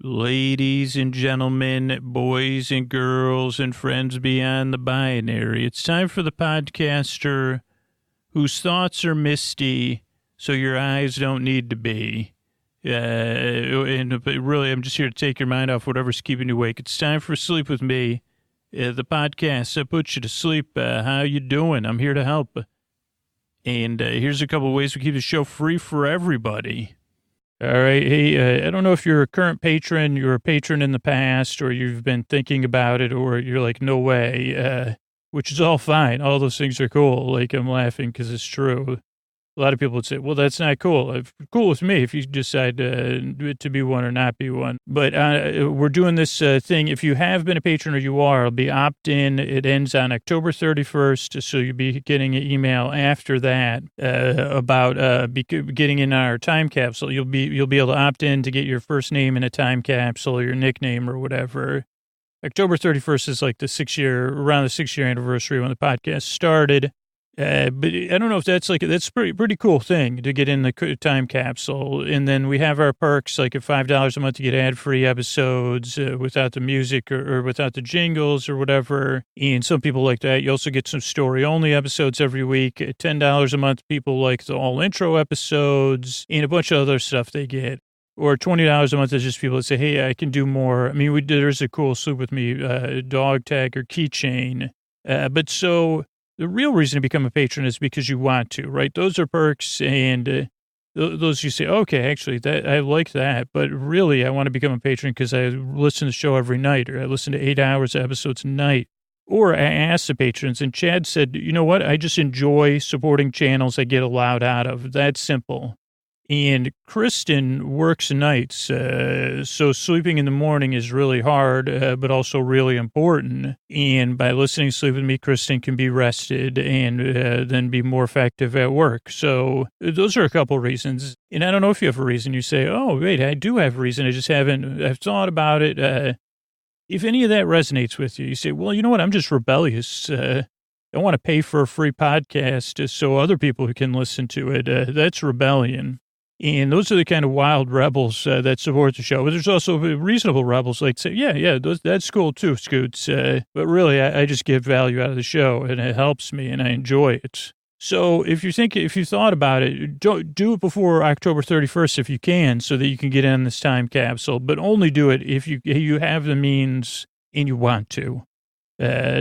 Ladies and gentlemen, boys and girls, and friends beyond the binary, it's time for the podcaster whose thoughts are misty, so your eyes don't need to be. And really, I'm just here to take your mind off whatever's keeping you awake. It's time for Sleep With Me, the podcast that puts you to sleep. How you doing? I'm here to help. And here's a couple of ways we keep the show free for everybody. All right. Hey, I don't know if you're a current patron, you're a patron in the past, or you've been thinking about it, or you're like, no way, which is all fine. All those things are cool. Like, I'm laughing because it's true. A lot of people would say, well, that's not cool. Cool with me if you decide to be one or not be one. But we're doing this thing. If you have been a patron or you are, it'll be opt-in. It ends on October 31st, so you'll be getting an email after that about getting in our time capsule. You'll be able to opt in to get your first name in a time capsule, or your nickname or whatever. October 31st is like around the 6-year anniversary when the podcast started. But I don't know if that's pretty cool thing to get in the time capsule. And then we have our perks, like at $5 a month to get ad-free episodes without the music or without the jingles or whatever. And some people like that. You also get some story-only episodes every week. At $10 a month, people like the all-intro episodes and a bunch of other stuff they get. Or $20 a month is just people that say, hey, I can do more. I mean, there's a cool Sleep With Me dog tag or keychain. The real reason to become a patron is because you want to, right? Those are perks, and those you say, okay, actually, that I like that, but really, I want to become a patron because I listen to the show every night, or I listen to 8 hours of episodes a night. Or I asked the patrons, and Chad said, you know what? I just enjoy supporting channels I get a lot out of. That's simple. And Kristen works nights, so sleeping in the morning is really hard, but also really important. And by listening to Sleep With Me, Kristen can be rested and then be more effective at work. So those are a couple reasons. And I don't know if you have a reason. You say, oh, wait, I do have a reason. I've thought about it. If any of that resonates with you, you say, well, you know what? I'm just rebellious. I want to pay for a free podcast so other people can listen to it. That's rebellion. And those are the kind of wild rebels that support the show. But there's also reasonable rebels like say, yeah, that's cool too, Scoots. But really, I just get value out of the show, and it helps me, and I enjoy it. So if you thought about it, do it before October 31st if you can, so that you can get in this time capsule. But only do it if you have the means and you want to.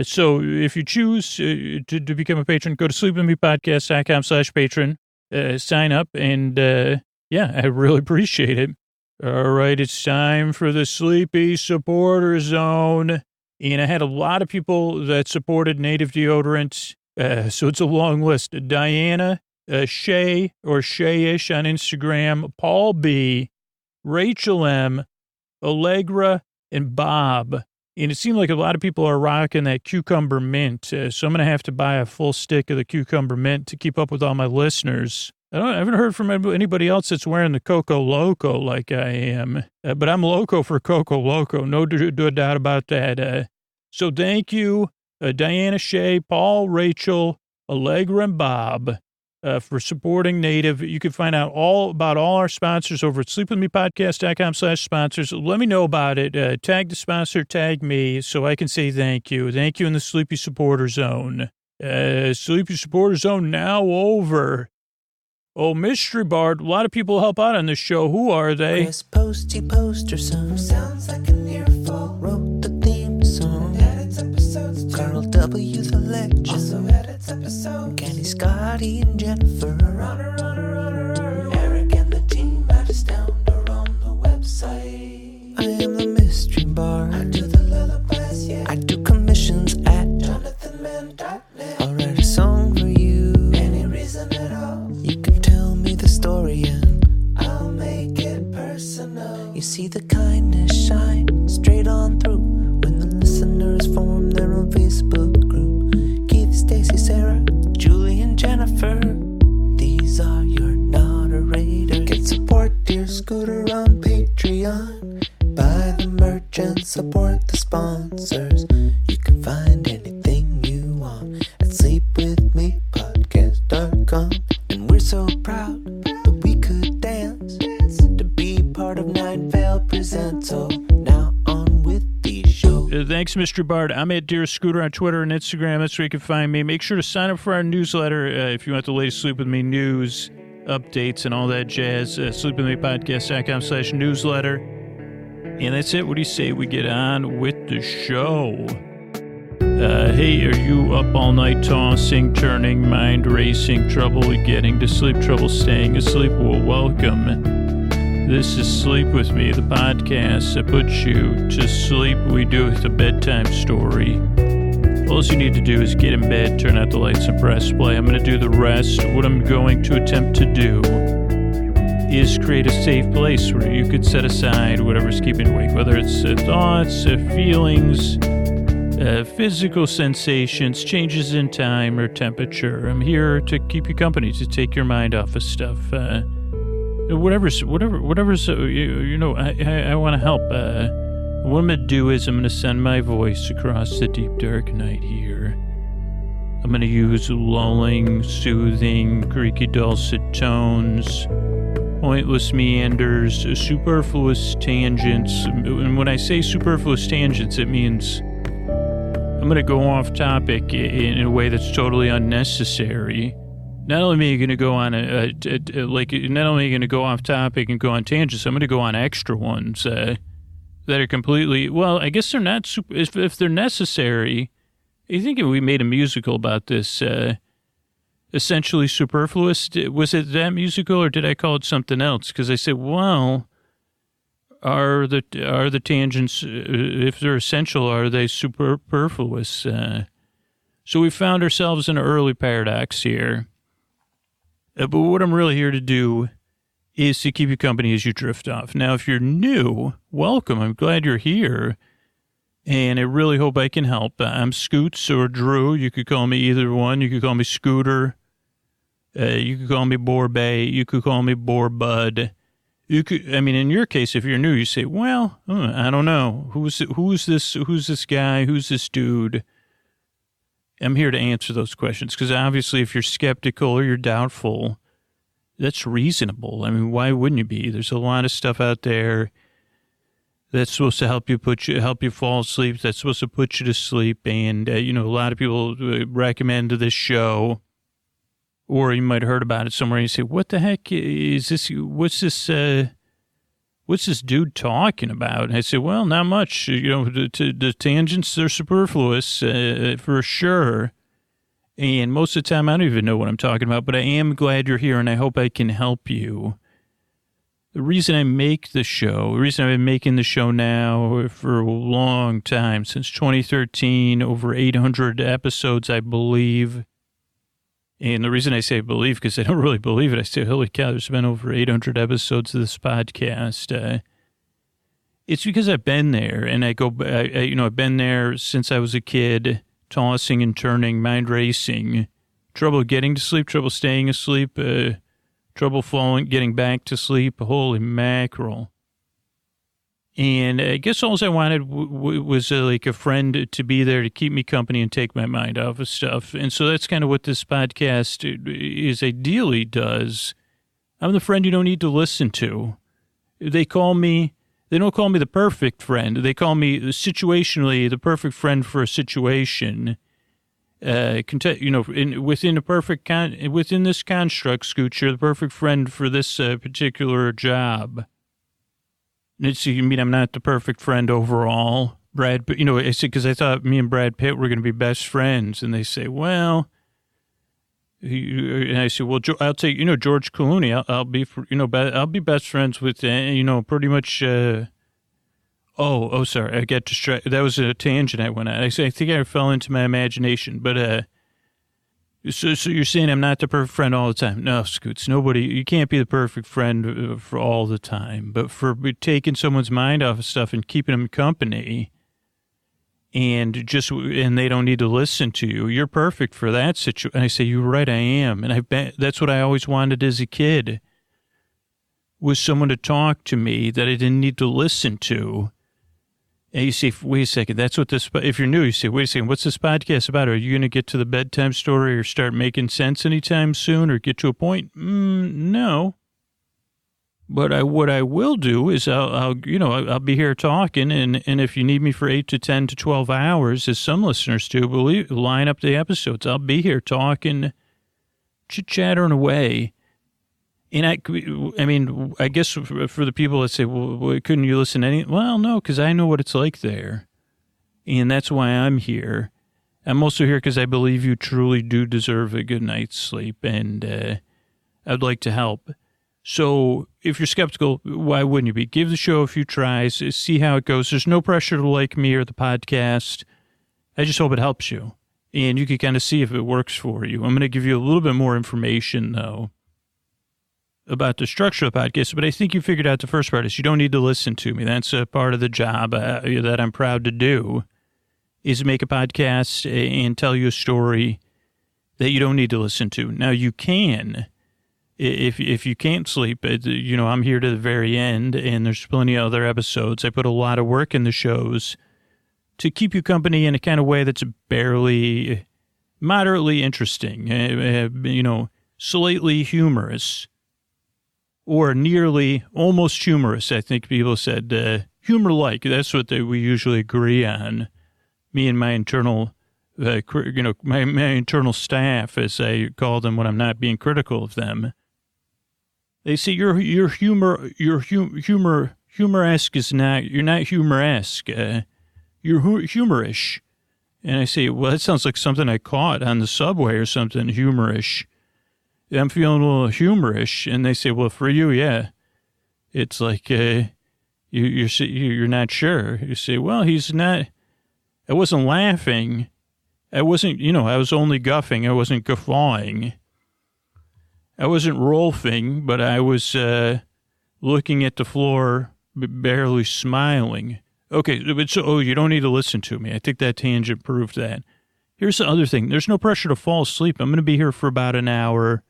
So if you choose to become a patron, go to sleepwithmepodcast.com/patron. Sign up, and I really appreciate it. All right, it's time for the Sleepy Supporter Zone. And I had a lot of people that supported native deodorant, so it's a long list. Diana, Shay, or Shay-ish on Instagram, Paul B., Rachel M., Allegra, and Bob. And it seemed like a lot of people are rocking that cucumber mint, so I'm going to have to buy a full stick of the cucumber mint to keep up with all my listeners. I haven't heard from anybody else that's wearing the Coco Loco like I am, but I'm loco for Coco Loco. No doubt about that. So thank you, Diana, Shay, Paul, Rachel, Allegra, and Bob, for supporting Native. You can find out all about all our sponsors over at sleepwithmepodcast.com/sponsors. Let me know about it. Tag the sponsor, tag me, so I can say thank you. Thank you in the Sleepy Supporter Zone. Sleepy Supporter Zone now over. Oh, Mystery Bard. A lot of people help out on this show. Who are they? Chris Posty Poster Son sounds like an earful. Wrote the theme song. Edits episodes. Carl W. the Legend also edits episodes. Kenny, Scotty, and Jennifer. Runner. Eric and the team at Astound are on the website. I am the Mystery Bard. I do the lullabies, yeah. I do commissions at JonathanMann.net. I'll write a song for you. Any reason at all. You can tell me the story and I'll make it personal. You see the kindness shine straight on through when the listeners form their own Facebook group. Keith, Stacy, Sarah, Julie, and Jennifer. These are your moderators. Get support dear Scooter on Patreon. Buy the merch and support the sponsors. You can find anything you want at sleepwithmepodcast.com. And we're so proud that we could dance to be part of Nine Veil Presents. So now on with the show. Thanks, Mr. Bard. I'm at Dear Scooter on Twitter and Instagram. That's where you can find me. Make sure to sign up for our newsletter if you want the latest Sleep With Me news, updates, and all that jazz. sleepwithmepodcast.com/newsletter. And that's it. What do you say we get on with the show? Hey, are you up all night tossing, turning, mind racing, trouble getting to sleep, trouble staying asleep? Well, welcome. This is Sleep With Me, the podcast that puts you to sleep. We do it with a bedtime story. All you need to do is get in bed, turn out the lights, and press play. I'm going to do the rest. What I'm going to attempt to do is create a safe place where you could set aside whatever's keeping you awake, whether it's thoughts, feelings, physical sensations, changes in time or temperature. I'm here to keep you company, to take your mind off of stuff. Whatever's, I want to help. What I'm going to do is I'm going to send my voice across the deep, dark night here. I'm going to use lulling, soothing, creaky, dulcet tones, pointless meanders, superfluous tangents. And when I say superfluous tangents, it means I'm going to go off topic in a way that's totally unnecessary. Not only am I going to go on not only going to go off topic and go on tangents, I'm going to go on extra ones that are completely, well, I guess they're not, if they're necessary. I think we made a musical about this, essentially superfluous. Was it that musical or did I call it something else? Because I said, well, are the tangents, if they're essential, are they superfluous? So we found ourselves in an early paradox here. But what I'm really here to do is to keep you company as you drift off. Now, if you're new, welcome. I'm glad you're here. And I really hope I can help. I'm Scoots or Drew. You could call me either one. You could call me Scooter. You could call me Borbay. You could call me Borbud. In your case, if you're new, you say, well, I don't know. Who's this guy? Who's this dude? I'm here to answer those questions because obviously if you're skeptical or you're doubtful, that's reasonable. I mean, why wouldn't you be? There's a lot of stuff out there that's supposed to help you fall asleep. That's supposed to put you to sleep. And, a lot of people recommend this show, or you might have heard about it somewhere and you say, what the heck is this? What's this dude talking about? And I say, well, not much. The tangents are superfluous for sure. And most of the time, I don't even know what I'm talking about, but I am glad you're here and I hope I can help you. The reason I make the show, the reason I've been making the show now for a long time, since 2013, over 800 episodes, I believe. And the reason I say believe, because I don't really believe it, I say, holy cow, there's been over 800 episodes of this podcast. It's because I've been there, and I've been there since I was a kid, tossing and turning, mind racing, trouble getting to sleep, trouble staying asleep, trouble getting back to sleep, holy mackerel. And I guess all I wanted was like a friend to be there to keep me company and take my mind off of stuff. And so that's kind of what this podcast is ideally does. I'm the friend you don't need to listen to. They don't call me the perfect friend. They call me situationally the perfect friend for a situation. Within this construct, Scooch, you're the perfect friend for this particular job. You mean I'm not the perfect friend overall, Brad? But I said because I thought me and Brad Pitt were going to be best friends, and they say, well, and I said, well, I'll take George Clooney. I'll be I'll be best friends with pretty much. Sorry, I got distracted. That was a tangent I went on. I think I fell into my imagination, but So you're saying I'm not the perfect friend all the time? No, Scoots, you can't be the perfect friend for all the time. But for taking someone's mind off of stuff and keeping them company, and they don't need to listen to you, you're perfect for that situation. And I say, you're right, I am. And that's what I always wanted as a kid, was someone to talk to me that I didn't need to listen to. And you say, wait a second, if you're new, you say, wait a second, what's this podcast about? Are you going to get to the bedtime story or start making sense anytime soon or get to a point? No. But what I will do is I'll be here talking, and if you need me for 8 to 10 to 12 hours, as some listeners do, line up the episodes. I'll be here talking, chit-chattering away. And I guess for the people that say, well, couldn't you listen to any? Well, no, because I know what it's like there. And that's why I'm here. I'm also here because I believe you truly do deserve a good night's sleep, and I'd like to help. So if you're skeptical, why wouldn't you be? Give the show a few tries, see how it goes. There's no pressure to like me or the podcast. I just hope it helps you. And you can kind of see if it works for you. I'm going to give you a little bit more information, though, about the structure of the podcast. But I think you figured out the first part is you don't need to listen to me. That's a part of the job that I'm proud to do, is make a podcast and tell you a story that you don't need to listen to. Now, you can. If you can't sleep, I'm here to the very end, and there's plenty of other episodes. I put a lot of work in the shows to keep you company in a kind of way that's moderately interesting, slightly humorous, or nearly almost humorous. I think people said humor-like. That's what we usually agree on. Me and my internal, my internal staff, as I call them when I'm not being critical of them. They say you're humor-esque is not, you're not humor-esque. You're humorish. And I say, well, that sounds like something I caught on the subway or something, humorish. I'm feeling a little humorish. And they say, well, for you, yeah. It's like, you're not sure. You say, well, he's not, I wasn't laughing. I wasn't, I was only guffing. I wasn't guffawing. I wasn't rolfing, but I was looking at the floor, barely smiling. Okay, so you don't need to listen to me. I think that tangent proved that. Here's the other thing. There's no pressure to fall asleep. I'm going to be here for about an hour.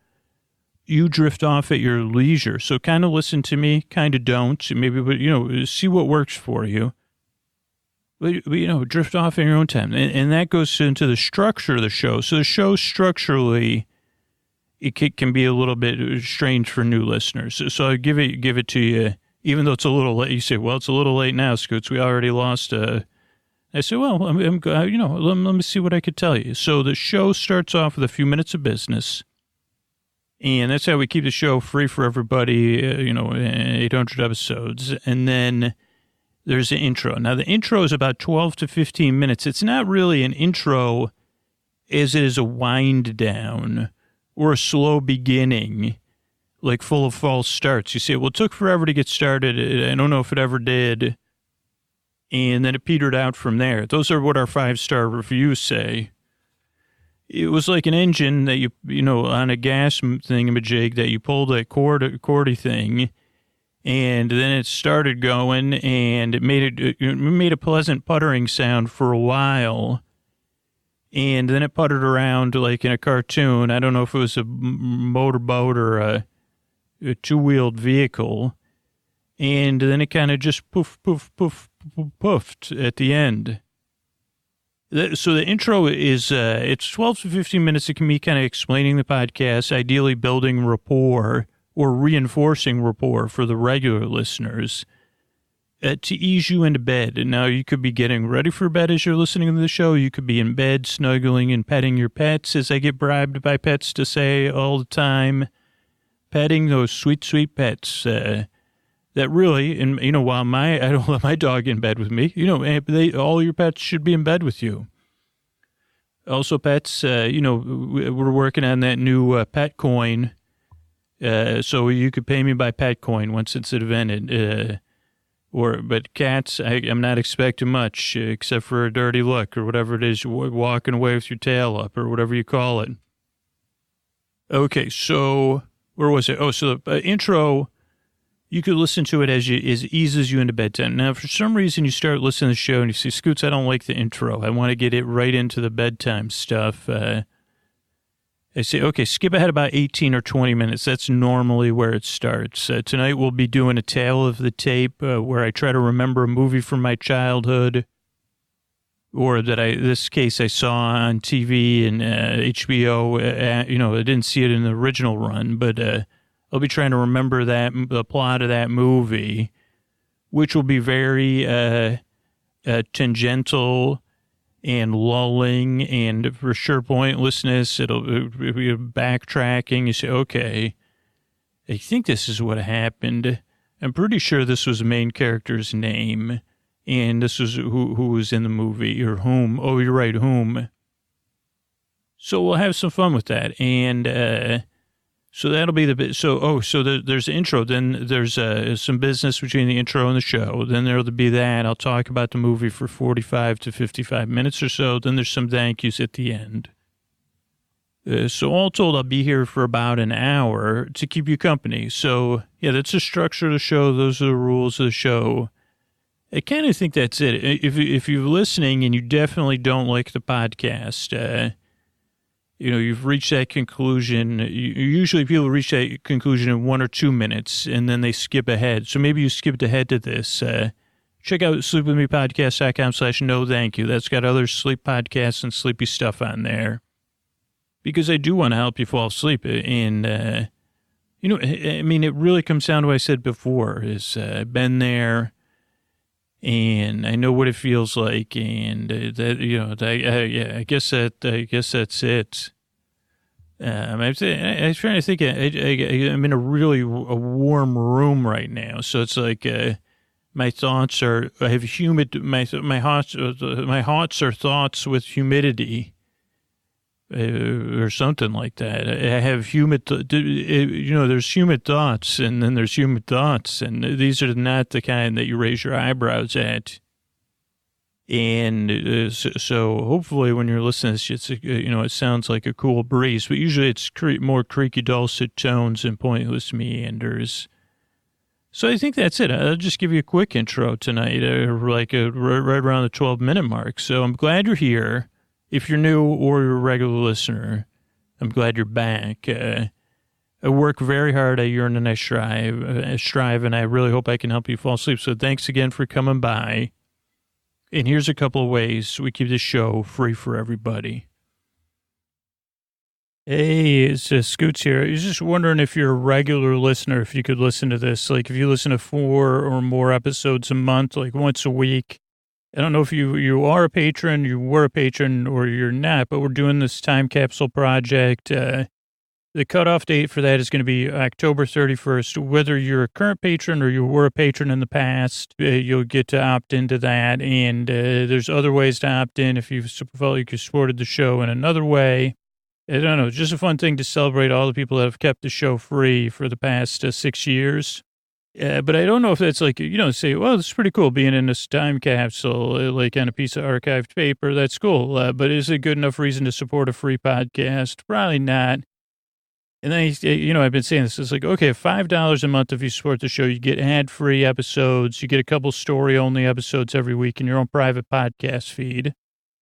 You drift off at your leisure. So kind of listen to me, kind of don't. Maybe, but, see what works for you. But, drift off in your own time. And that goes into the structure of the show. So the show structurally, it can be a little bit strange for new listeners. So I give it to you, even though it's a little late. You say, well, it's a little late now, Scoots. We already lost. I say, well, let me see what I could tell you. So the show starts off with a few minutes of business. And that's how we keep the show free for everybody, 800 episodes. And then there's an intro. Now, the intro is about 12 to 15 minutes. It's not really an intro as it is a wind down or a slow beginning, like full of false starts. You say, well, it took forever to get started. I don't know if it ever did. And then it petered out from there. Those are what our 5-star reviews say. It was like an engine that on a gas thingamajig that you pulled a cordy thing, and then it started going, and it made a pleasant puttering sound for a while, and then it puttered around like in a cartoon. I don't know if it was a motorboat or a two-wheeled vehicle, and then it kind of just poof, poof, poof, poofed at the end. So the intro is, it's 12 to 15 minutes. It can be kind of explaining the podcast, ideally building rapport or reinforcing rapport for the regular listeners to ease you into bed. And now you could be getting ready for bed as you're listening to the show. You could be in bed, snuggling and petting your pets, as I get bribed by pets to say all the time. Petting those sweet, sweet pets, that really, and while I don't let my dog in bed with me, all your pets should be in bed with you. Also, pets, we're working on that new pet coin, so you could pay me by pet coin once it's invented. But cats, I'm not expecting much except for a dirty look or whatever it is, walking away with your tail up or whatever you call it. Okay, so where was it? Oh, so the intro. You could listen to it as eases you into bedtime. Now, if for some reason you start listening to the show and you say, Scoots, I don't like the intro. I want to get it right into the bedtime stuff. I say, okay, skip ahead about 18 or 20 minutes. That's normally where it starts. Tonight we'll be doing a tale of the tape where I try to remember a movie from my childhood or that this case I saw on TV and HBO. I didn't see it in the original run, but I'll be trying to remember the plot of that movie, which will be very tangential and lulling and for sure pointlessness. It'll be backtracking. You say, okay, I think this is what happened. I'm pretty sure this was the main character's name, and this was who was in the movie, or whom. Oh, you're right, whom. So we'll have some fun with that, and so that'll be the bit. So there's the intro. Then there's some business between the intro and the show. Then there'll be that. I'll talk about the movie for 45 to 55 minutes or so. Then there's some thank yous at the end. So all told, I'll be here for about an hour to keep you company. So, yeah, that's the structure of the show. Those are the rules of the show. I kind of think that's it. If you're listening and you definitely don't like the podcast, you've reached that conclusion. Usually people reach that conclusion in 1 or 2 minutes, and then they skip ahead. So maybe you skipped ahead to this. Check out sleepwithmepodcast.com/no thank you. That's got other sleep podcasts and sleepy stuff on there. Because I do want to help you fall asleep. And, I mean, it really comes down to what I said before, is I've been there, and I know what it feels like. And, I guess that's it. I'm trying to think, I'm in a warm room right now. So it's like my thoughts are, I have my thoughts are thoughts with humidity. Or something like that. I have humid, there's humid thoughts, and then there's humid thoughts, and these are not the kind that you raise your eyebrows at. And so hopefully when you're listening to this, it sounds like a cool breeze, but usually it's more creaky, dulcet tones and pointless meanders. So I think that's it. I'll just give you a quick intro tonight, right around the 12-minute mark. So I'm glad you're here. If you're new or you're a regular listener, I'm glad you're back. I work very hard. I yearn and I strive, and I really hope I can help you fall asleep. So thanks again for coming by. And here's a couple of ways we keep this show free for everybody. Hey, it's Scoots here. I was just wondering if you're a regular listener, if you could listen to this. Like if you listen to 4 or more episodes a month, like once a week. I don't know if you are a patron, you were a patron, or you're not, but we're doing this time capsule project. The cutoff date for that is going to be October 31st. Whether you're a current patron or you were a patron in the past, you'll get to opt into that. And there's other ways to opt in if you felt like you supported the show in another way. I don't know, just a fun thing to celebrate all the people that have kept the show free for the past 6 years. But I don't know if that's like, say, well, it's pretty cool being in this time capsule, like on a piece of archived paper. That's cool. But is it good enough reason to support a free podcast? Probably not. And then, I've been saying this. It's like, okay, $5 a month if you support the show, you get ad-free episodes. You get a couple story-only episodes every week in your own private podcast feed.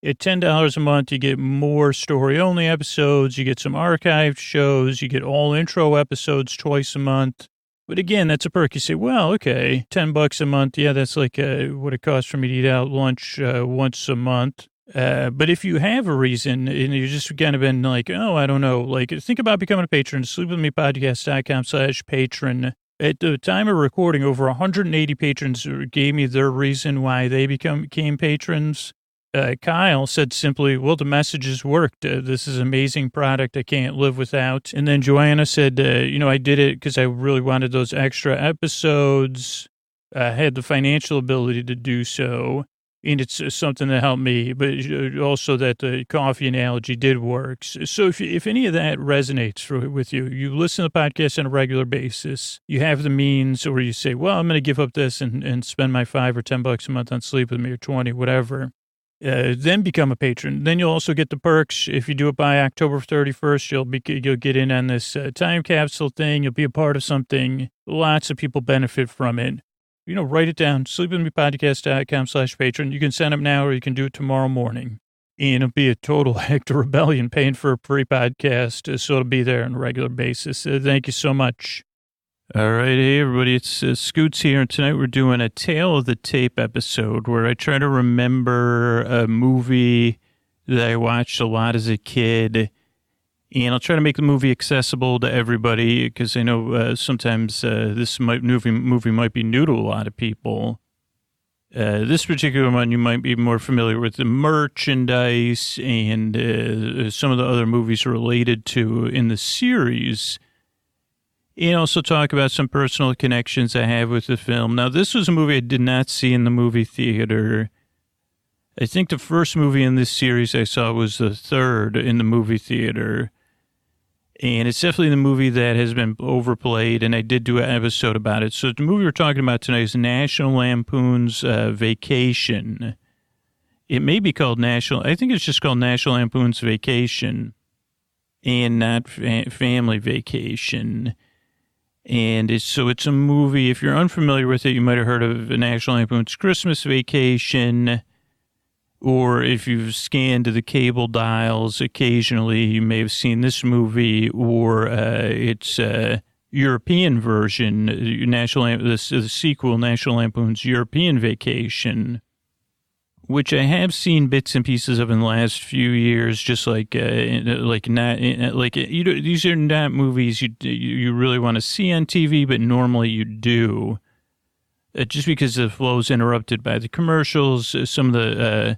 At $10 a month, you get more story-only episodes. You get some archived shows. You get all intro episodes twice a month. But again, that's a perk. You say, well, okay, $10 a month. Yeah, that's like what it costs for me to eat out lunch once a month. But if you have a reason and you've just kind of been like, oh, I don't know, like think about becoming a patron, sleepwithmepodcast.com/patron. At the time of recording, over 180 patrons gave me their reason why they became patrons. Kyle said simply, well, the messages worked. This is an amazing product I can't live without. And then Joanna said, I did it because I really wanted those extra episodes. I had the financial ability to do so. And it's something that helped me, but also that the coffee analogy did work. So if any of that resonates with you, you listen to the podcast on a regular basis, you have the means, or you say, well, I'm going to give up this and spend my $5 or $10 a month on Sleep With Me or 20, whatever. Then become a patron. Then you'll also get the perks. If you do it by October 31st, you'll get in on this time capsule thing. You'll be a part of something. Lots of people benefit from it. Write it down. sleepwithmepodcast.com/patron. You can sign up now or you can do it tomorrow morning. And it'll be a total act of rebellion paying for a free podcast. So it'll be there on a regular basis. Thank you so much. All right, hey everybody, it's Scoots here, and tonight we're doing a Tale of the Tape episode where I try to remember a movie that I watched a lot as a kid, And I'll try to make the movie accessible to everybody because I know sometimes this movie might be new to a lot of people. This particular one, you might be more familiar with the merchandise and some of the other movies related to in the series. And also talk about some personal connections I have with the film. Now, this was a movie I did not see in the movie theater. I think the first movie in this series I saw was the third in the movie theater. And it's definitely the movie that has been overplayed, and I did do an episode about it. So the movie we're talking about tonight is National Lampoon's Vacation. It may be called I think it's just called National Lampoon's Vacation and not Family Vacation. And it's a movie, if you're unfamiliar with it, you might have heard of National Lampoon's Christmas Vacation. Or if you've scanned the cable dials occasionally, you may have seen this movie, or its European version, the sequel, National Lampoon's European Vacation, which I have seen bits and pieces of in the last few years. Just these are not movies you really want to see on TV, but normally you do, just because the flow is interrupted by the commercials. Some of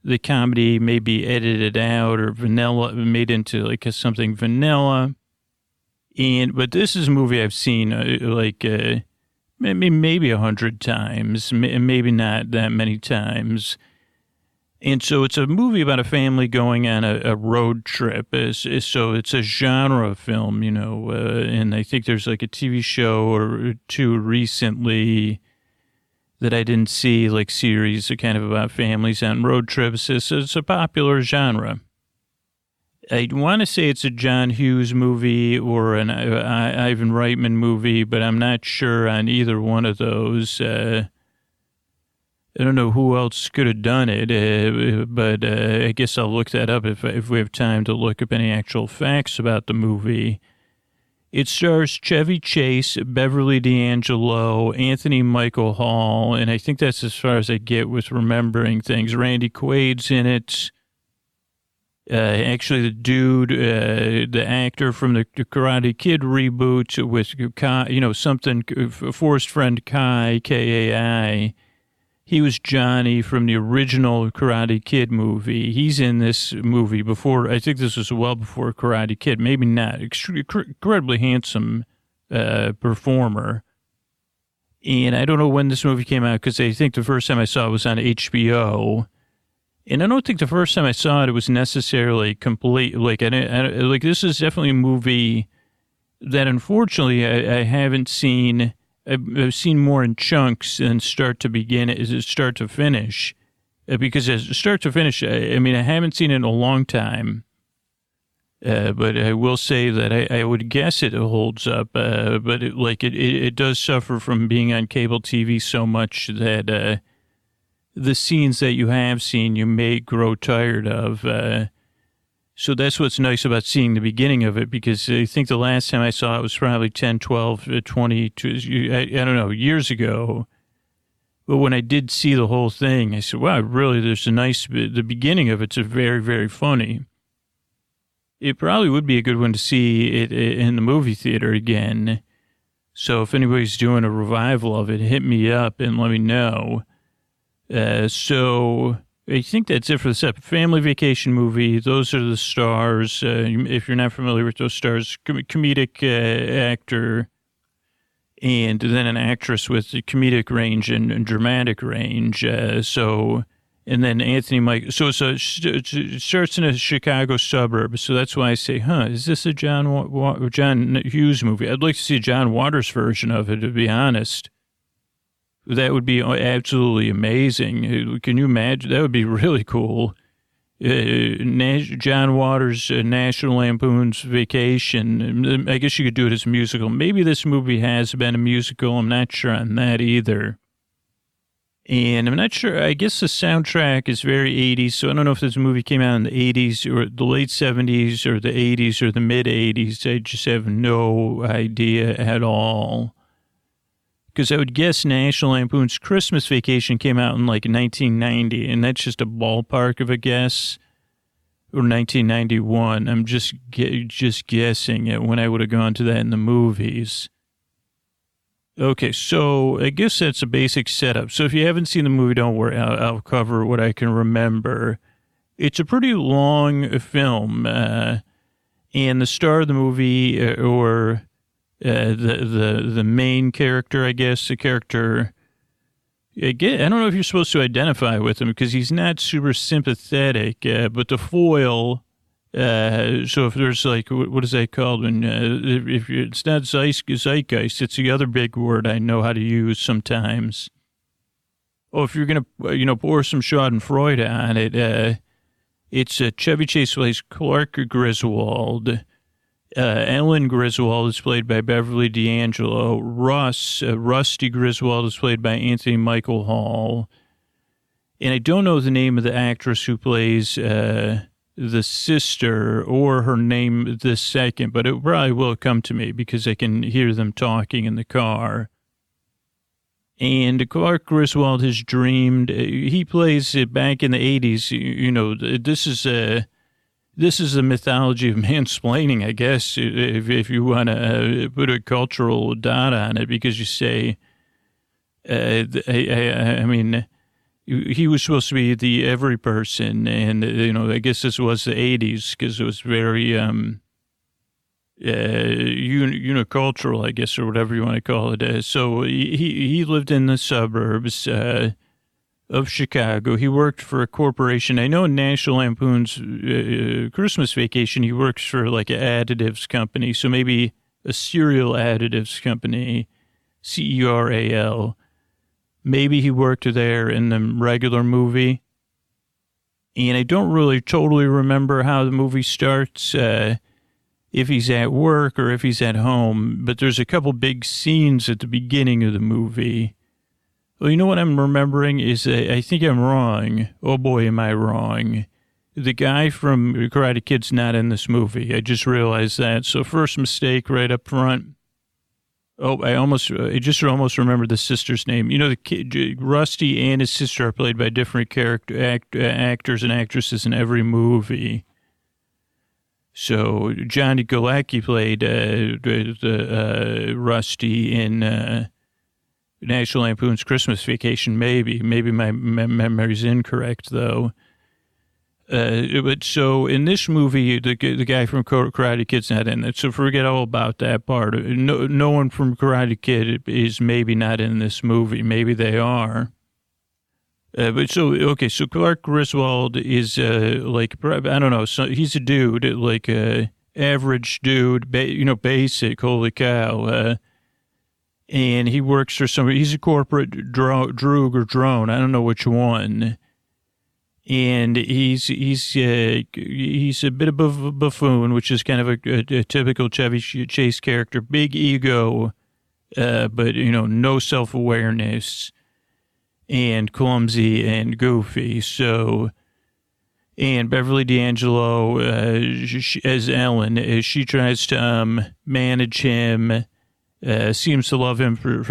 the comedy may be edited out or made into something vanilla. But this is a movie I've seen maybe 100 times, maybe not that many times. And so it's a movie about a family going on a road trip. So it's a genre film, and I think there's a TV show or two recently that I didn't see, series kind of about families on road trips. It's a popular genre. I want to say it's a John Hughes movie or an Ivan Reitman movie, but I'm not sure on either one of those. I don't know who else could have done it, but I guess I'll look that up if we have time to look up any actual facts about the movie. It stars Chevy Chase, Beverly D'Angelo, Anthony Michael Hall, and I think that's as far as I get with remembering things. Randy Quaid's in it. Actually, the dude, the actor from the Karate Kid reboot with Kai, Forrest Friend Kai, Kai. He was Johnny from the original Karate Kid movie. He's in this movie before. I think this was well before Karate Kid. Maybe not. Incredibly handsome performer. And I don't know when this movie came out because I think the first time I saw it was on HBO. And I don't think the first time I saw it was necessarily complete. This is definitely a movie that unfortunately I haven't seen. I've seen more in chunks than start to finish. Because as start to finish, I haven't seen it in a long time. But I will say that I would guess it holds up. But it does suffer from being on cable TV so much that the scenes that you have seen, you may grow tired of. So that's what's nice about seeing the beginning of it, because I think the last time I saw it was probably 10, 12, 20, I don't know, years ago. But when I did see the whole thing, I said, wow, really, the beginning of it's very, very funny. It probably would be a good one to see it in the movie theater again. So if anybody's doing a revival of it, hit me up and let me know. So I think that's it for this Family Vacation movie. Those are the stars. If you're not familiar with those stars, comedic actor and then an actress with comedic range and dramatic range. And then Anthony Mike. So it starts in a Chicago suburb. So that's why I say, is this a John Hughes movie? I'd like to see a John Waters version of it, to be honest. That would be absolutely amazing. Can you imagine? That would be really cool. John Waters' National Lampoon's Vacation. I guess you could do it as a musical. Maybe this movie has been a musical. I'm not sure on that either. And I'm not sure. I guess the soundtrack is very 80s. So I don't know if this movie came out in the 80s or the late 70s or the 80s or the mid 80s. I just have no idea at all. Because I would guess National Lampoon's Christmas Vacation came out in 1990, and that's just a ballpark of a guess. or 1991. I'm just guessing at when I would have gone to that in the movies. Okay, so I guess that's a basic setup. So if you haven't seen the movie, don't worry. I'll cover what I can remember. It's a pretty long film, and the star of the movie, the main character, I guess, the character. Again, I don't know if you're supposed to identify with him because he's not super sympathetic, but the foil. So if there's like, what is that called? When if it's not zeitgeist, it's the other big word I know how to use sometimes. Oh, if you're gonna, pour some Schadenfreude on it, it's Chevy Chase plays Clark Griswold. Ellen Griswold is played by Beverly D'Angelo. Rusty Griswold is played by Anthony Michael Hall. And I don't know the name of the actress who plays the sister or her name this second, but it probably will come to me because I can hear them talking in the car. And Clark Griswold has dreamed, he plays it back in the 80s, this is the mythology of mansplaining, I guess, if you want to put a cultural dot on it, because you say, I mean, he was supposed to be the every person, and, I guess this was the 80s, because it was very unicultural, I guess, or whatever you want to call it. So he lived in the suburbs of Chicago. He worked for a corporation. I know in National Lampoon's Christmas Vacation, he works for like an additives company, so maybe a cereal additives company, CERAL. Maybe he worked there in the regular movie. And I don't really totally remember how the movie starts, if he's at work or if he's at home. But there's a couple big scenes at the beginning of the movie. Well, you know what I'm remembering is I think I'm wrong. Oh, boy, am I wrong. The guy from Karate Kid's not in this movie. I just realized that. So first mistake right up front. Oh, I just almost remembered the sister's name. The kid, Rusty and his sister are played by different actors and actresses in every movie. So Johnny Galecki played Rusty in National Lampoon's Christmas Vacation. Maybe my memory's incorrect though. But so in this movie, the guy from Karate Kid's not in it. So forget all about that part. No one from Karate Kid is maybe not in this movie. Maybe they are. So Clark Griswold is I don't know. So he's a dude, like average dude, basic. Holy cow! And he works for somebody. He's a corporate droog or drone. I don't know which one. And he's a bit of a buffoon, which is kind of a typical Chevy Chase character. Big ego, but no self-awareness, and clumsy and goofy. So, and Beverly D'Angelo as Ellen, she tries to manage him, seems to love him for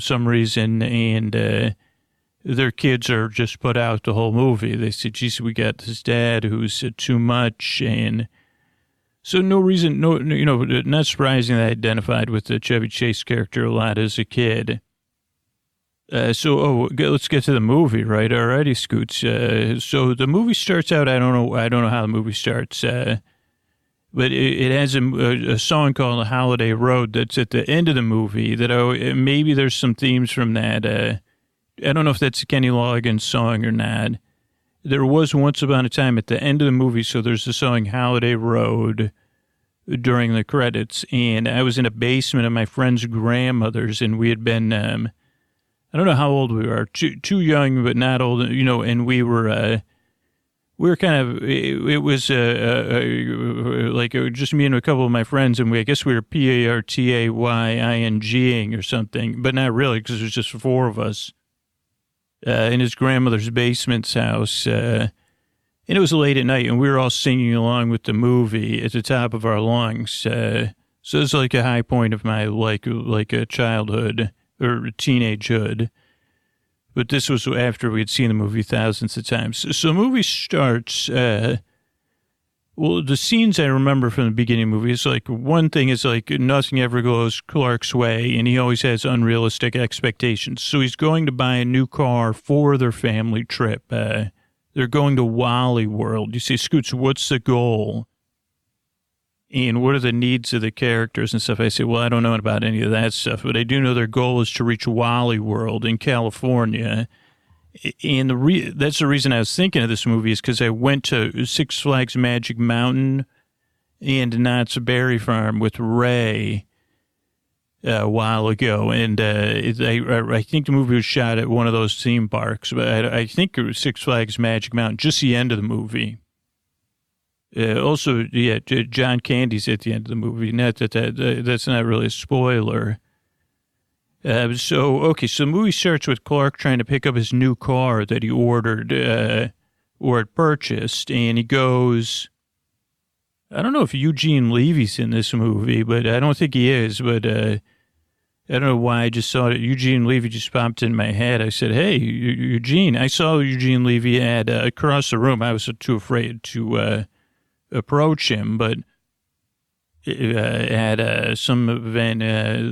some reason, and their kids are just put out the whole movie. They said, geez, we got this dad who's too much. And so not surprising that I identified with the Chevy Chase character a lot as a kid. Let's get to the movie, right? Alrighty, Scoots. So the movie starts out, I don't know how the movie starts, but it has a song called "The Holiday Road" that's at the end of the movie that maybe there's some themes from that, I don't know if that's a Kenny Loggins song or not. There was once upon a time at the end of the movie, so there's the song Holiday Road during the credits, and I was in a basement of my friend's grandmother's, and we had been, I don't know how old we were, too young, but not old, and we were kind of, it was just me and a couple of my friends, and I guess we were PARTAYINGing or something, but not really, because it was just 4 of us. In his grandmother's basement's house, and it was late at night, and we were all singing along with the movie at the top of our lungs. So it was like a high point of my like a childhood or teenagehood. But this was after we had seen the movie thousands of times. So the movie starts, Well, the scenes I remember from the beginning of the movie is like, one thing is like nothing ever goes Clark's way, and he always has unrealistic expectations. So he's going to buy a new car for their family trip. They're going to Wally World. You say, Scoots, what's the goal? And what are the needs of the characters and stuff? I say, well, I don't know about any of that stuff, but I do know their goal is to reach Wally World in California. And that's the reason I was thinking of this movie is because I went to Six Flags Magic Mountain and Knott's Berry Farm with Ray a while ago. And I think the movie was shot at one of those theme parks, but I think it was Six Flags Magic Mountain, just the end of the movie. Also, yeah, John Candy's at the end of the movie. Not that's not really a spoiler. So the movie starts with Clark trying to pick up his new car that he ordered or had purchased, and he goes, I don't know if Eugene Levy's in this movie, but I don't think he is, but I don't know why I just saw it. Eugene Levy just popped in my head. I said, hey, Eugene. I saw Eugene Levy across the room. I was too afraid to approach him, but at some event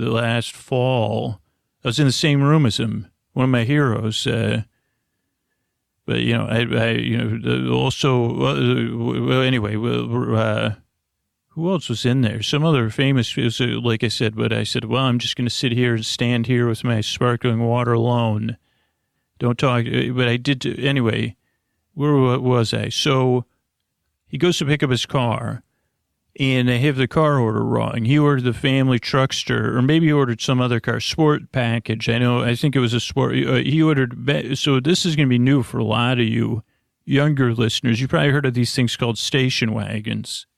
last fall, I was in the same room as him, one of my heroes. But, you know, anyway, who else was in there? Some other famous, like I said, but I said, well, I'm just going to sit here and stand here with my sparkling water alone. Don't talk. But I did, anyway, where was I? So he goes to pick up his car. And they have the car order wrong. He ordered the family truckster, or maybe he ordered some other car, sport package. I think it was a sport. He ordered, so this is going to be new for a lot of you younger listeners. You probably heard of these things called station wagons.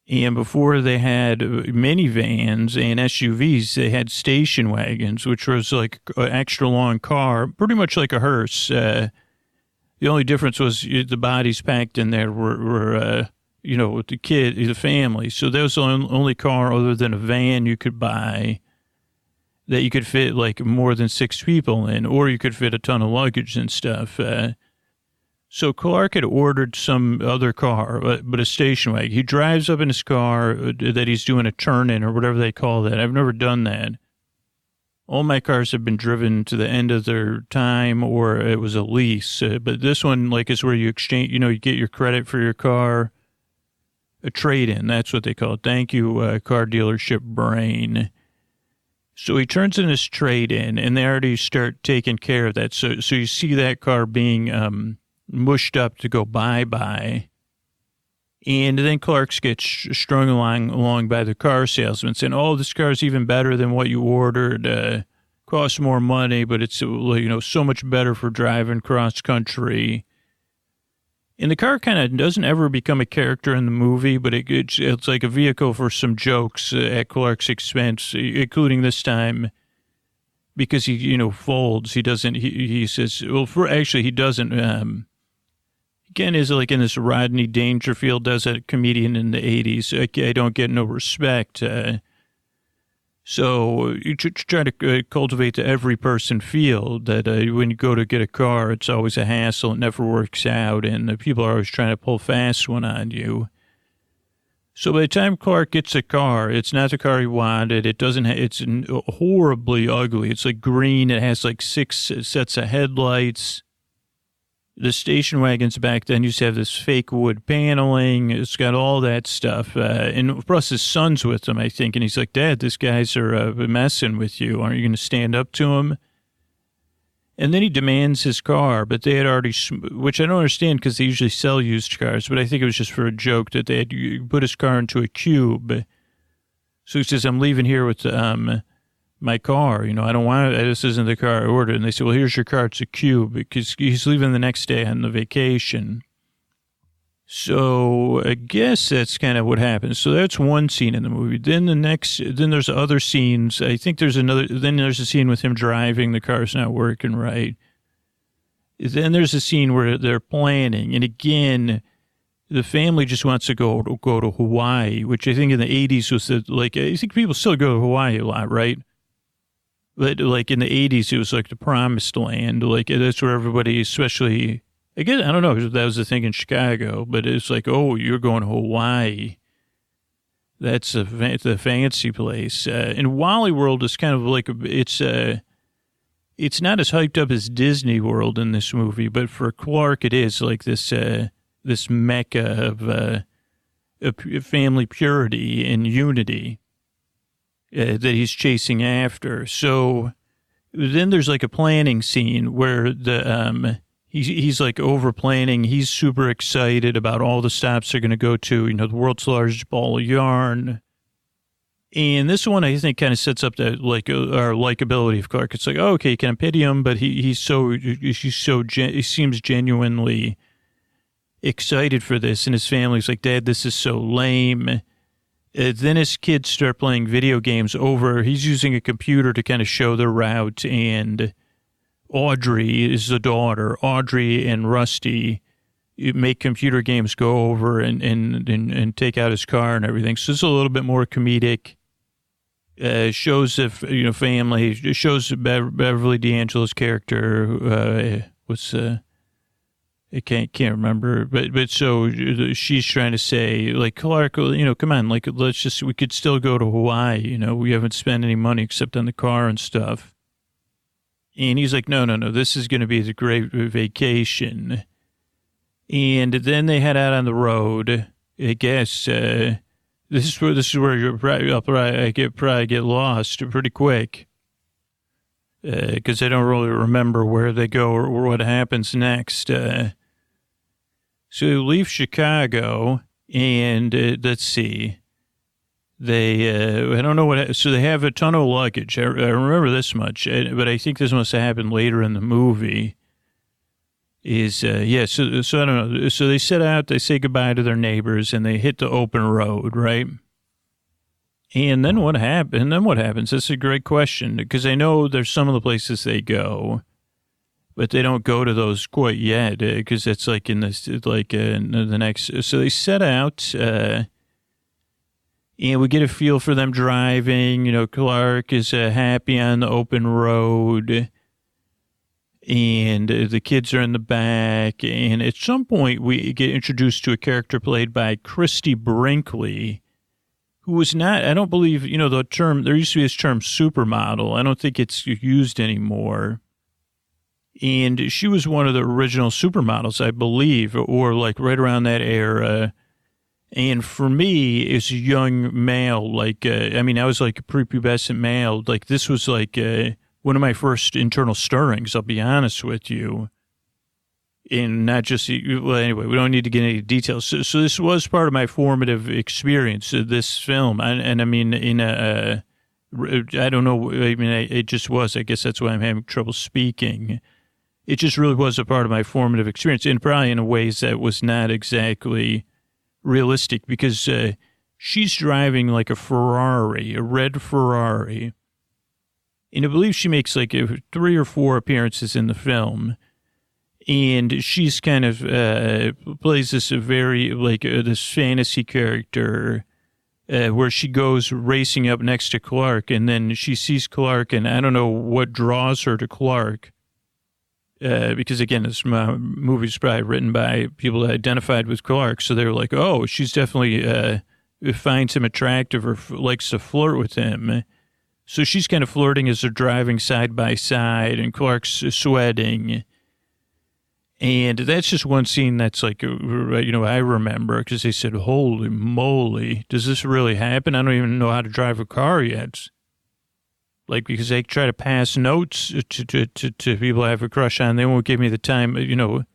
And before they had minivans and SUVs, they had station wagons, which was like an extra long car, pretty much like a hearse. The only difference was the bodies packed in there were with the family. So that was the only car other than a van you could buy that you could fit like more than 6 people in, or you could fit a ton of luggage and stuff. So Clark had ordered some other car, but a station wagon. He drives up in his car that he's doing a turn-in or whatever they call that. I've never done that. All my cars have been driven to the end of their time, or it was a lease. But this one, like, is where you exchange, you get your credit for your car. A trade-in, that's what they call it. Thank you, car dealership brain. So he turns in his trade-in, and they already start taking care of that. So you see that car being mushed up to go bye-bye. And then Clark gets strung along by the car salesman, saying, oh, this car's even better than what you ordered. Costs more money, but it's so much better for driving cross-country. And the car kind of doesn't ever become a character in the movie, but it's like a vehicle for some jokes at Clark's expense, including this time because he, folds. He doesn't, he says, he doesn't, again, is like in this Rodney Dangerfield as a comedian in the 80s. I don't get no respect. So you try to cultivate the every person feel that when you go to get a car, it's always a hassle. It never works out. And people are always trying to pull fast one on you. So by the time Clark gets a car, it's not the car he wanted. It doesn't. It's horribly ugly. It's like green. It has like 6 sets of headlights. The station wagons back then used to have this fake wood paneling. It's got all that stuff. And plus his son's with him, I think. And he's like, Dad, these guys are messing with you. Aren't you going to stand up to him? And then he demands his car, but they had already, which I don't understand because they usually sell used cars, but I think it was just for a joke that they had put his car into a cube. So he says, I'm leaving here with my car, I don't want it. This isn't the car I ordered. And they said, well, here's your car. It's a cube because he's leaving the next day on the vacation. So I guess that's kind of what happens. So that's one scene in the movie. Then there's other scenes. I think then there's a scene with him driving. The car's not working right. Then there's a scene where they're planning. And again, the family just wants to go to Hawaii, which I think in the 80s was I think people still go to Hawaii a lot, right? But like in the 80s, it was like the promised land. Like that's where everybody, especially I guess, I don't know if that was the thing in Chicago, but it's like, oh, you're going to Hawaii. That's the fancy place. And Wally World is kind of like, it's not as hyped up as Disney World in this movie, but for Clark, it is like this mecca of family purity and unity that he's chasing after. So then there's like a planning scene where he's like over planning. He's super excited about all the stops they're going to go to, the world's largest ball of yarn. And this one, I think, kind of sets up the our likability of Clark. It's like, oh, okay, you can pity him, but he seems genuinely excited for this. And his family's like, Dad, this is so lame. Then his kids start playing video games over. He's using a computer to kind of show the route, and Audrey is the daughter. Audrey and Rusty make computer games go over and take out his car and everything. So it's a little bit more comedic. Shows if family. Shows Beverly D'Angelo's character. I can't remember, but so she's trying to say, like, Clark, come on, like, we could still go to Hawaii. We haven't spent any money except on the car and stuff. And he's like, no, this is going to be the great vacation. And then they head out on the road. I guess this is where you'll probably get lost pretty quick, because I don't really remember where they go or what happens next. So they leave Chicago, and let's see. They, I don't know what, so they have a ton of luggage. I remember this much, but I think this must have happened later in the movie. So I don't know. So they set out, they say goodbye to their neighbors, and they hit the open road, right? And then what happens? That's a great question, because I know there's some of the places they go, but they don't go to those quite yet, because it's like in the next. So they set out, and we get a feel for them driving. Clark is happy on the open road, and the kids are in the back. And at some point, we get introduced to a character played by Christie Brinkley, who was not, I don't believe, the term, there used to be this term supermodel. I don't think it's used anymore. And she was one of the original supermodels, I believe, or like right around that era. And for me, as a young male, I was like a prepubescent male. Like, this was like one of my first internal stirrings, I'll be honest with you. And not just, well, anyway, we don't need to get into details. So this was part of my formative experience, this film. I don't know, it just was. I guess that's why I'm having trouble speaking. It just really was a part of my formative experience, and probably in ways that was not exactly realistic, because she's driving like a Ferrari, a red Ferrari. And I believe she makes like 3 or 4 appearances in the film. And she's kind of plays this very this fantasy character where she goes racing up next to Clark, and then she sees Clark, and I don't know what draws her to Clark. Because again, this movie's probably written by people that identified with Clark. So they were like, oh, she's definitely finds him attractive or likes to flirt with him. So she's kind of flirting as they're driving side by side, and Clark's sweating. And that's just one scene that's like, I remember, because they said, holy moly, does this really happen? I don't even know how to drive a car yet. Like, because they try to pass notes to people I have a crush on. They won't give me the time, during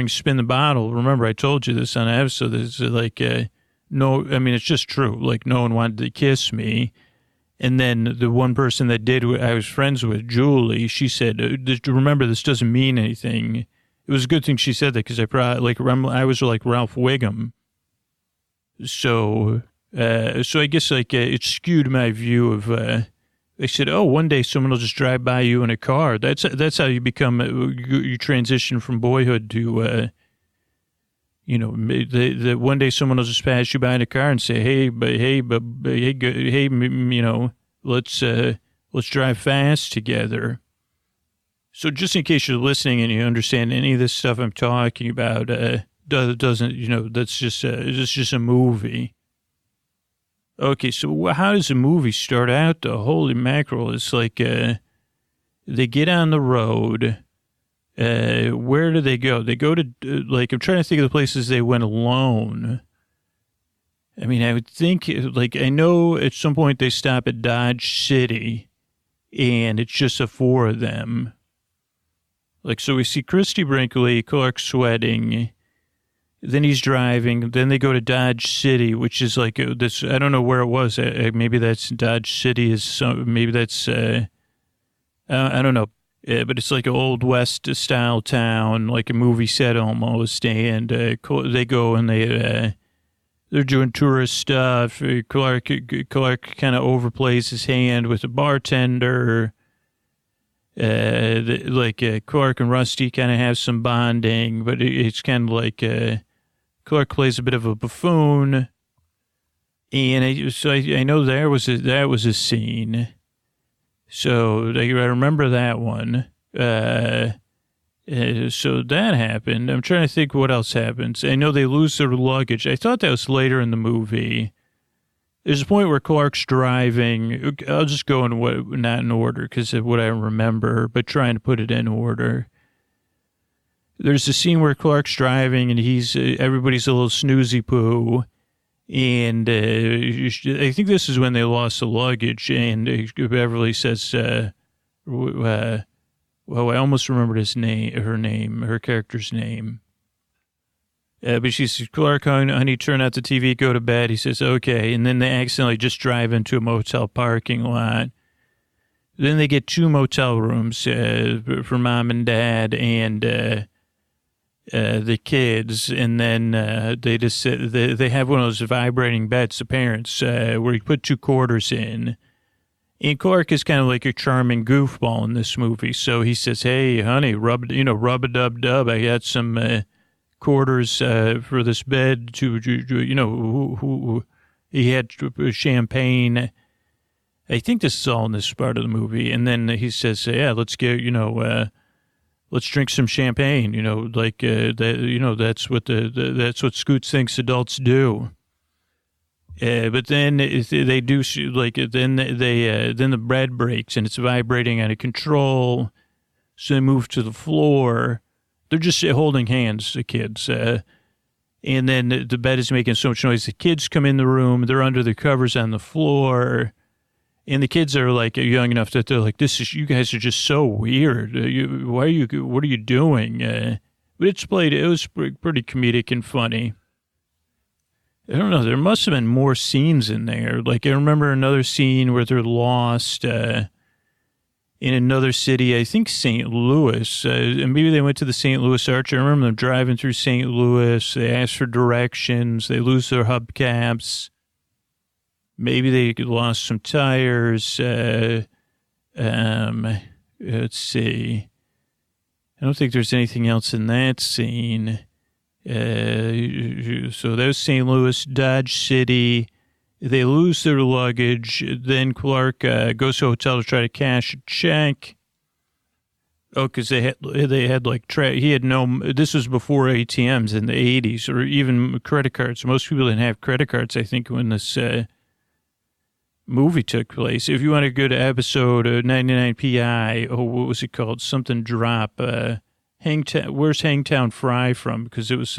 Spin the Bottle. Remember, I told you this on an episode. It's like, it's just true. Like, no one wanted to kiss me. And then the one person that did, I was friends with, Julie, she said, remember, this doesn't mean anything. It was a good thing she said that, because I was like Ralph Wiggum. So I guess it skewed my view of, they said, oh, one day someone will just drive by you in a car. That's how you become, you transition from boyhood to, one day someone will just pass you by in a car and say, let's drive fast together. So just in case you're listening and you understand any of this stuff I'm talking about, doesn't, that's just, it's just a movie. Okay, so how does a movie start out, though? Holy mackerel. It's like they get on the road. Where do they go? They go to, I'm trying to think of the places they went alone. I mean, I would think, I know at some point they stop at Dodge City, and it's just the four of them. So we see Christie Brinkley, Clark sweating. Then he's driving. Then they go to Dodge City, which is this. I don't know where it was. Maybe that's Dodge City maybe that's, I don't know. But it's like an Old West style town, like a movie set almost. And they go and they're doing tourist stuff. Clark kind of overplays his hand with the bartender. Clark and Rusty kind of have some bonding, but it's kind of Clark plays a bit of a buffoon, and I know that was a scene. So I remember that one. So that happened. I'm trying to think what else happens. I know they lose their luggage. I thought that was later in the movie. There's a point where Clark's driving. I'll just go in not in order because of what I remember, but trying to put it in order. There's a scene where Clark's driving and everybody's a little snoozy poo. And I think this is when they lost the luggage. And Beverly says, I almost remembered her character's name. But she says, Clark, honey, turn out the TV, go to bed. He says, okay. And then they accidentally just drive into a motel parking lot. Then they get 2 motel rooms for mom and dad and the kids. And then they just they have one of those vibrating beds, the parents, where you put 2 quarters in. And Clark is kind of like a charming goofball in this movie. So he says, hey, honey, rub-a-dub-dub. I got some quarters for this bed he had champagne. I think this is all in this part of the movie. And then he says, yeah, let's get, let's drink some champagne, that's what Scoots thinks adults do. But then they do, then the bed breaks and it's vibrating out of control. So they move to the floor. They're just holding hands, the kids. And then the bed is making so much noise. The kids come in the room. They're under the covers on the floor. And the kids are young enough that they're like, you guys are just so weird. What are you doing? But it was pretty comedic and funny. I don't know. There must have been more scenes in there. I remember another scene where they're lost in another city, I think St. Louis. And maybe they went to the St. Louis Arch. I remember them driving through St. Louis. They ask for directions. They lose their hubcaps. Maybe they lost some tires. Let's see. I don't think there's anything else in that scene. So that was St. Louis, Dodge City. They lose their luggage. Then Clark goes to a hotel to try to cash a check. Oh, because he had this was before ATMs in the 80s or even credit cards. Most people didn't have credit cards, I think, when this movie took place. If you want a good episode of 99 PI, what was it called? Something drop. Where's Hangtown Fry from? Because it was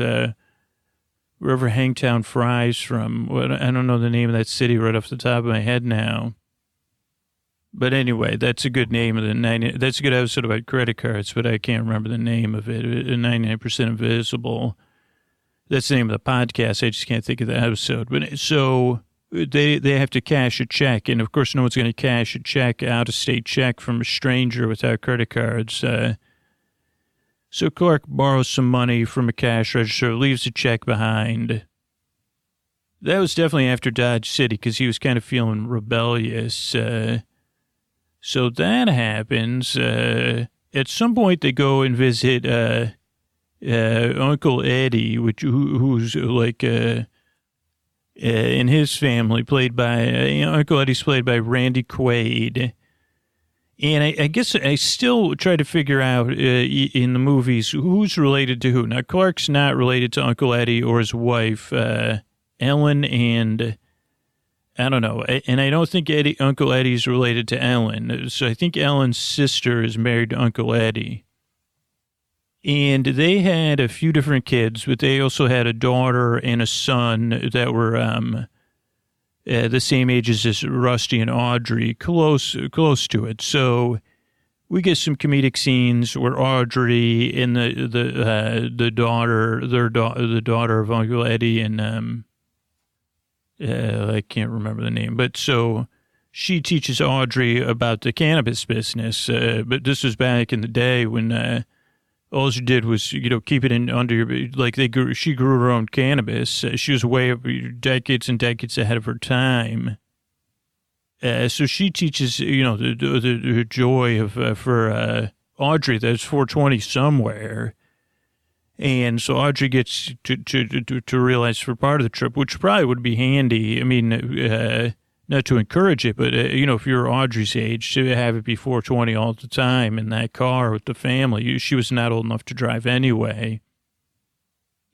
wherever Hangtown Fry's from. I don't know the name of that city right off the top of my head now. But anyway, that's a good name of that's a good episode about credit cards, but I can't remember the name of it. 99% Invisible. That's the name of the podcast. I just can't think of the episode. But so they have to cash a check, and of course, no one's going to cash a check, out-of-state check from a stranger without credit cards. So Clark borrows some money from a cash register, leaves a check behind. That was definitely after Dodge City because he was kind of feeling rebellious. So that happens. At some point, they go and visit Uncle Eddie, who's in his family, Uncle Eddie's played by Randy Quaid. And I guess I still try to figure out in the movies who's related to who. Now, Clark's not related to Uncle Eddie or his wife, Ellen, and I don't know. And I don't think Uncle Eddie's related to Ellen. So I think Ellen's sister is married to Uncle Eddie. And they had a few different kids, but they also had a daughter and a son that were the same ages as Rusty and Audrey, close to it. So we get some comedic scenes where Audrey and the daughter, the daughter of Uncle Eddie, and I can't remember the name, but so she teaches Audrey about the cannabis business. But this was back in the day when all she did was, keep it in under your, like she grew her own cannabis. She was way decades and decades ahead of her time. So she teaches, the joy of, for Audrey that's 420 somewhere. And so Audrey gets to realize for part of the trip, which probably would be handy. I mean, not to encourage it, but, if you're Audrey's age, to have it be 420 all the time in that car with the family. She was not old enough to drive anyway.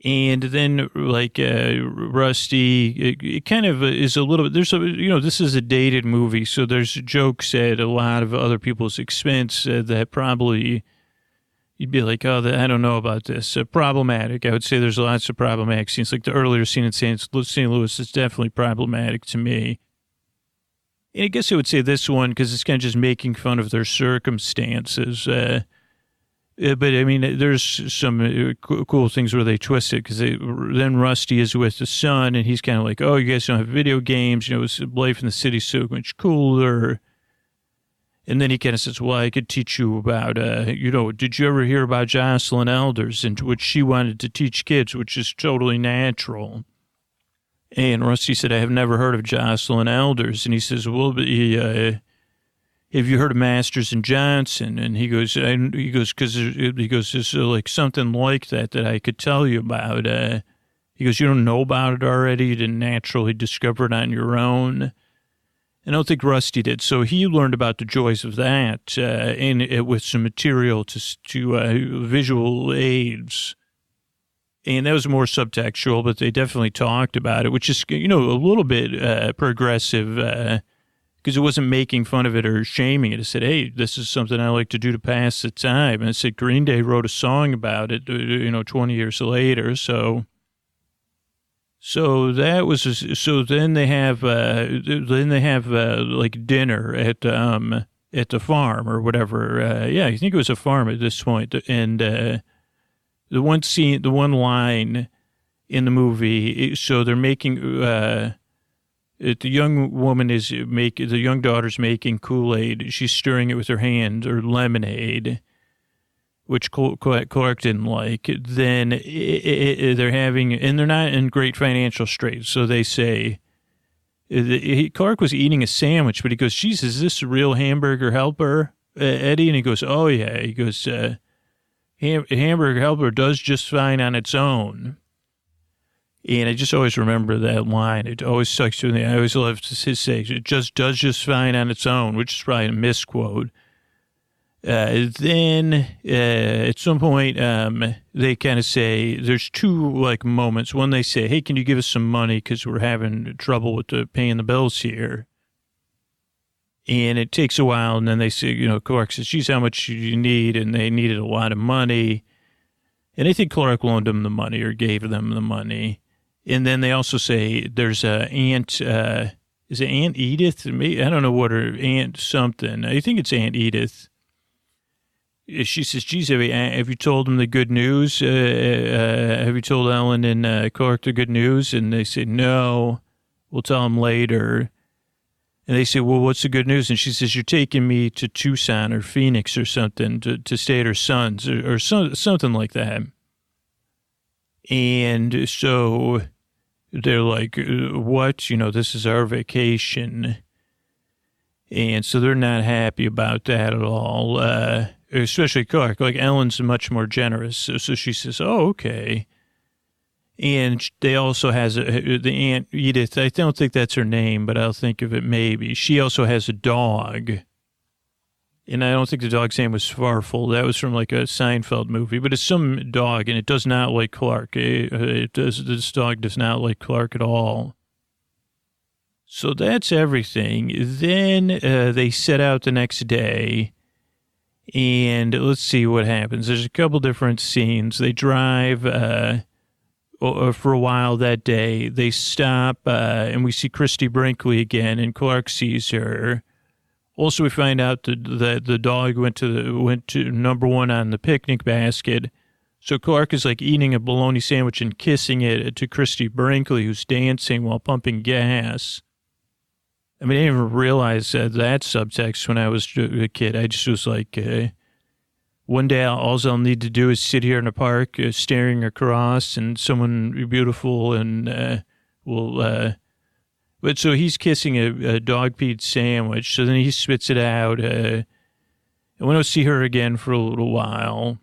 And then, Rusty, it kind of is a little bit, this is a dated movie, so there's jokes at a lot of other people's expense that probably you'd be like, oh, I don't know about this. Problematic. I would say there's lots of problematic scenes. Like the earlier scene in St. Louis is definitely problematic to me. And I guess I would say this one because it's kind of just making fun of their circumstances. But, I mean, there's some cool things where they twist it because then Rusty is with the son, and he's kind of like, oh, you guys don't have video games. Life in the city's so much cooler. And then he kind of says, well, I could teach you about, did you ever hear about Jocelyn Elders and what she wanted to teach kids, which is totally natural. And Rusty said, I have never heard of Jocelyn Elders. And he says, well, have you heard of Masters and Johnson? And he goes, there's like something like that I could tell you about. He goes, you don't know about it already? You didn't naturally discover it on your own? I don't think Rusty did. So he learned about the joys of that and with some material to visual aids. And that was more subtextual, but they definitely talked about it, which is, a little bit progressive because it wasn't making fun of it or shaming it. It said, hey, this is something I like to do to pass the time. And it said Green Day wrote a song about it, 20 years later. So that was, so then they have like dinner at the farm or whatever. I think it was a farm at this point. And, the one line in the movie, so they're making, the young daughter's making Kool-Aid. She's stirring it with her hand, or lemonade, which Clark didn't like. Then they're having, and they're not in great financial straits. So they say, Clark was eating a sandwich, but he goes, geez, is this a real hamburger helper, Eddie? And he goes, oh yeah. He goes, hamburger helper does just fine on its own. And I just always remember that line. It always sucks to me. I always love his say, it just fine on its own, which is probably a misquote. Then at some point, they kind of say, there's two moments. One, they say, hey, can you give us some money because we're having trouble with paying the bills here. And it takes a while, and then they say, Clark says, geez, how much do you need? And they needed a lot of money. And I think Clark loaned them the money or gave them the money. And then they also say there's Aunt, is it Aunt Edith? I don't know what her, Aunt something. I think it's Aunt Edith. She says, geez, have you told them the good news? Have you told Ellen and Clark the good news? And they say, no, we'll tell them later. And they say, well, what's the good news? And she says, you're taking me to Tucson or Phoenix or something to stay at her son's or something like that. And so they're like, what? This is our vacation. And so they're not happy about that at all, especially Clark. Like Ellen's much more generous. So she says, oh, okay. And they also has the Aunt Edith. I don't think that's her name, but I'll think of it maybe. She also has a dog. And I don't think the dog's name was Farfel. That was from like a Seinfeld movie. But it's some dog, and it does not like Clark. This dog does not like Clark at all. So that's everything. Then they set out the next day, and let's see what happens. There's a couple different scenes. They drive for a while that day. They stop, and we see Christie Brinkley again, and Clark sees her. Also, we find out that the dog went to number one on the picnic basket. So Clark is like eating a bologna sandwich and kissing it to Christie Brinkley, who's dancing while pumping gas. I mean, I didn't even realize that subtext when I was a kid. I just was like, one day all I'll need to do is sit here in the park staring across and someone beautiful and will... But so he's kissing a dog-peed sandwich, so then he spits it out. And we don't see her again for a little while.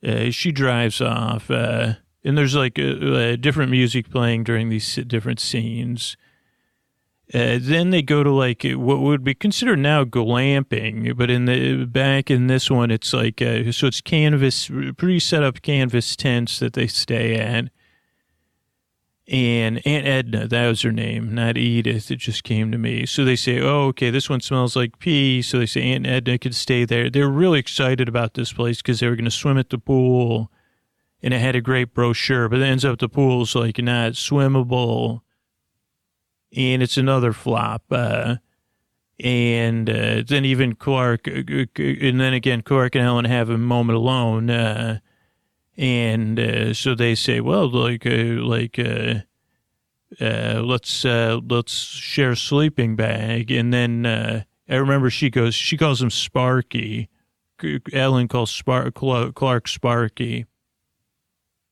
She drives off, and there's like different music playing during these different scenes. Then they go to like what would be considered now glamping, but back in this one, it's like so it's canvas, pre-set up canvas tents that they stay at. And Aunt Edna, that was her name, not Edith. It just came to me. So they say, oh, okay, this one smells like pee. So they say Aunt Edna could stay there. They were really excited about this place because they were going to swim at the pool. And it had a great brochure, but it ends up the pool's like not swimmable. And it's another flop. And then even Clark, and then again, Clark and Ellen have a moment alone. So they say, well, let's share a sleeping bag. And then I remember she calls him Sparky. Ellen calls Clark Sparky.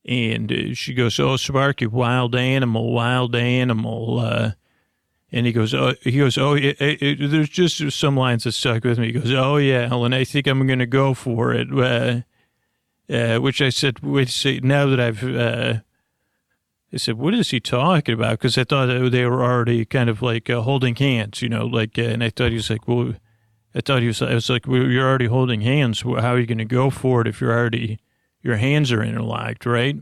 And she goes, oh, Sparky, wild animal. And he goes, there's just some lines that stuck with me. He goes, oh, yeah, Ellen, I think I'm going to go for it. Which I said, now that I said, what is he talking about? Because I thought they were already kind of like holding hands, and I thought he was like, well, I was like, well, you're already holding hands. How are you going to go for it if your hands are interlocked, right?